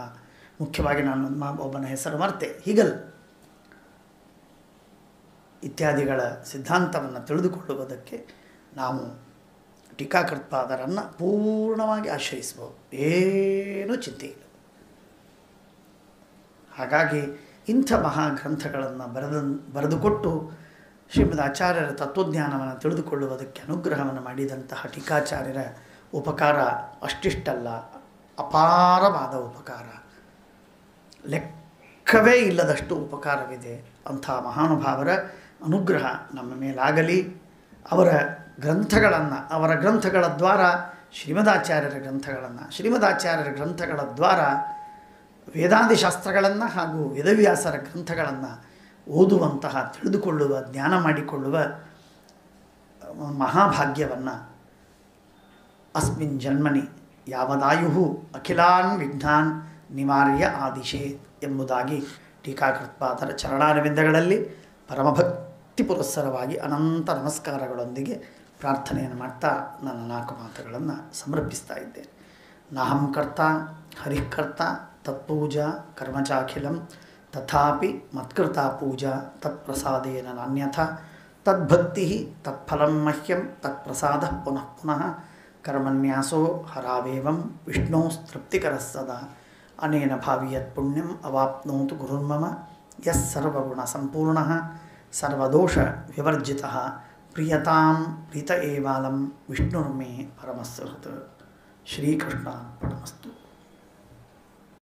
ಮುಖ್ಯವಾಗಿ ನಾನು ಒಬ್ಬನ ಹೆಸರು ಮರ್ತೆ, ಹೀಗಲ್ ಇತ್ಯಾದಿಗಳ ಸಿದ್ಧಾಂತವನ್ನು ತಿಳಿದುಕೊಳ್ಳುವುದಕ್ಕೆ ನಾವು ಟೀಕಾಕೃತ್ಪಾದರನ್ನು ಪೂರ್ಣವಾಗಿ ಆಶ್ರಯಿಸಬಹುದು, ಏನೂ ಚಿಂತೆ ಇಲ್ಲ. ಹಾಗಾಗಿ ಇಂಥ ಮಹಾಗ್ರಂಥಗಳನ್ನು ಬರೆದುಕೊಟ್ಟು ಶ್ರೀಮದ್ ಆಚಾರ್ಯರ ತತ್ವಜ್ಞಾನವನ್ನು ತಿಳಿದುಕೊಳ್ಳುವುದಕ್ಕೆ ಅನುಗ್ರಹವನ್ನು ಮಾಡಿದಂತಹ ಟೀಕಾಚಾರ್ಯರ ಉಪಕಾರ ಅಷ್ಟಿಷ್ಟಲ್ಲ, ಅಪಾರವಾದ ಉಪಕಾರ, ಲೆಕ್ಕವೇ ಇಲ್ಲದಷ್ಟು ಉಪಕಾರವಿದೆ. ಅಂಥ ಮಹಾನುಭಾವರ ಅನುಗ್ರಹ ನಮ್ಮ ಮೇಲಾಗಲಿ. ಅವರ ಗ್ರಂಥಗಳ ದ್ವಾರ ಶ್ರೀಮದಾಚಾರ್ಯರ ಗ್ರಂಥಗಳ ದ್ವಾರ ವೇದಾದಿಶಾಸ್ತ್ರಗಳನ್ನು ಹಾಗೂ ವೇದವ್ಯಾಸರ ಗ್ರಂಥಗಳನ್ನು ಓದುವಂತಹ, ತಿಳಿದುಕೊಳ್ಳುವ, ಜ್ಞಾನ ಮಾಡಿಕೊಳ್ಳುವ ಮಹಾಭಾಗ್ಯವನ್ನು ಅಸ್ಮಿನ್ ಜನ್ಮನಿ ಯಾವದಾಯು ಅಖಿಲಾನ್ ವಿಘ್ನಾನ್ ನಿವಾರ್ಯ ಆದಿಶೇ ಎಂಬುದಾಗಿ ಟೀಕಾಕೃತ್ಪಾದರ ಚರಣಾರವಿಂದಗಳಲ್ಲಿ ಪರಮಭಕ್ತಿ ಪುರಸ್ಸರವಾಗಿ ಅನಂತ ನಮಸ್ಕಾರಗಳೊಂದಿಗೆ ಪ್ರಾರ್ಥನೆಯನ್ನು ಮಾಡ್ತಾ ನನ್ನ 4 ಮಾತುಗಳನ್ನು ಸಮರ್ಪಿಸ್ತಾ ಇದ್ದೇನೆ. ನಾಹಂ ಕರ್ತ ಹರಿಃಕರ್ತ ತತ್ಪೂಜಾ ಕರ್ಮಚಾಖಿಲಂ ತಥಾಪಿ ಮತ್ಕೃತಾ ಪೂಜಾ ತತ್ಪ್ರಸಾದೇನ ನಾನ್ಯಥಾ ತದ್ಭಕ್ತಿ ತತ್ಫಲಂ ಮಹ್ಯಂ ತತ್ಪ್ರಸಾದ ಪುನಃ ಪುನಃ ಕರ್ಮನ್ಯಾಸೋ ಹರಾವೇವಂ ವಿಷ್ಣೋಸ್ತೃಪ್ತಿಕರಃ ಸದಾ ಅನೇನ ಭಾವಿಯತ್ ಪುಣ್ಯಂ ಅವಾಪ್ನೋತು ಗುರುರ್ಮಮ ಯಸ್ ಸರ್ವಗುಣ ಸಂಪೂರ್ಣಃ ಸರ್ವದೋಷ ವಿವರ್ಜಿತಃ ಪ್ರಿಯತಾಂ ಪ್ರೀತ ಏವಾಲಂ ವಿಷ್ಣುರ್ಮೇ ಪರಮಸ್ಸುಹೃತ್. ಶ್ರೀಕೃಷ್ಣಾರ್ಪಣಮಸ್ತು.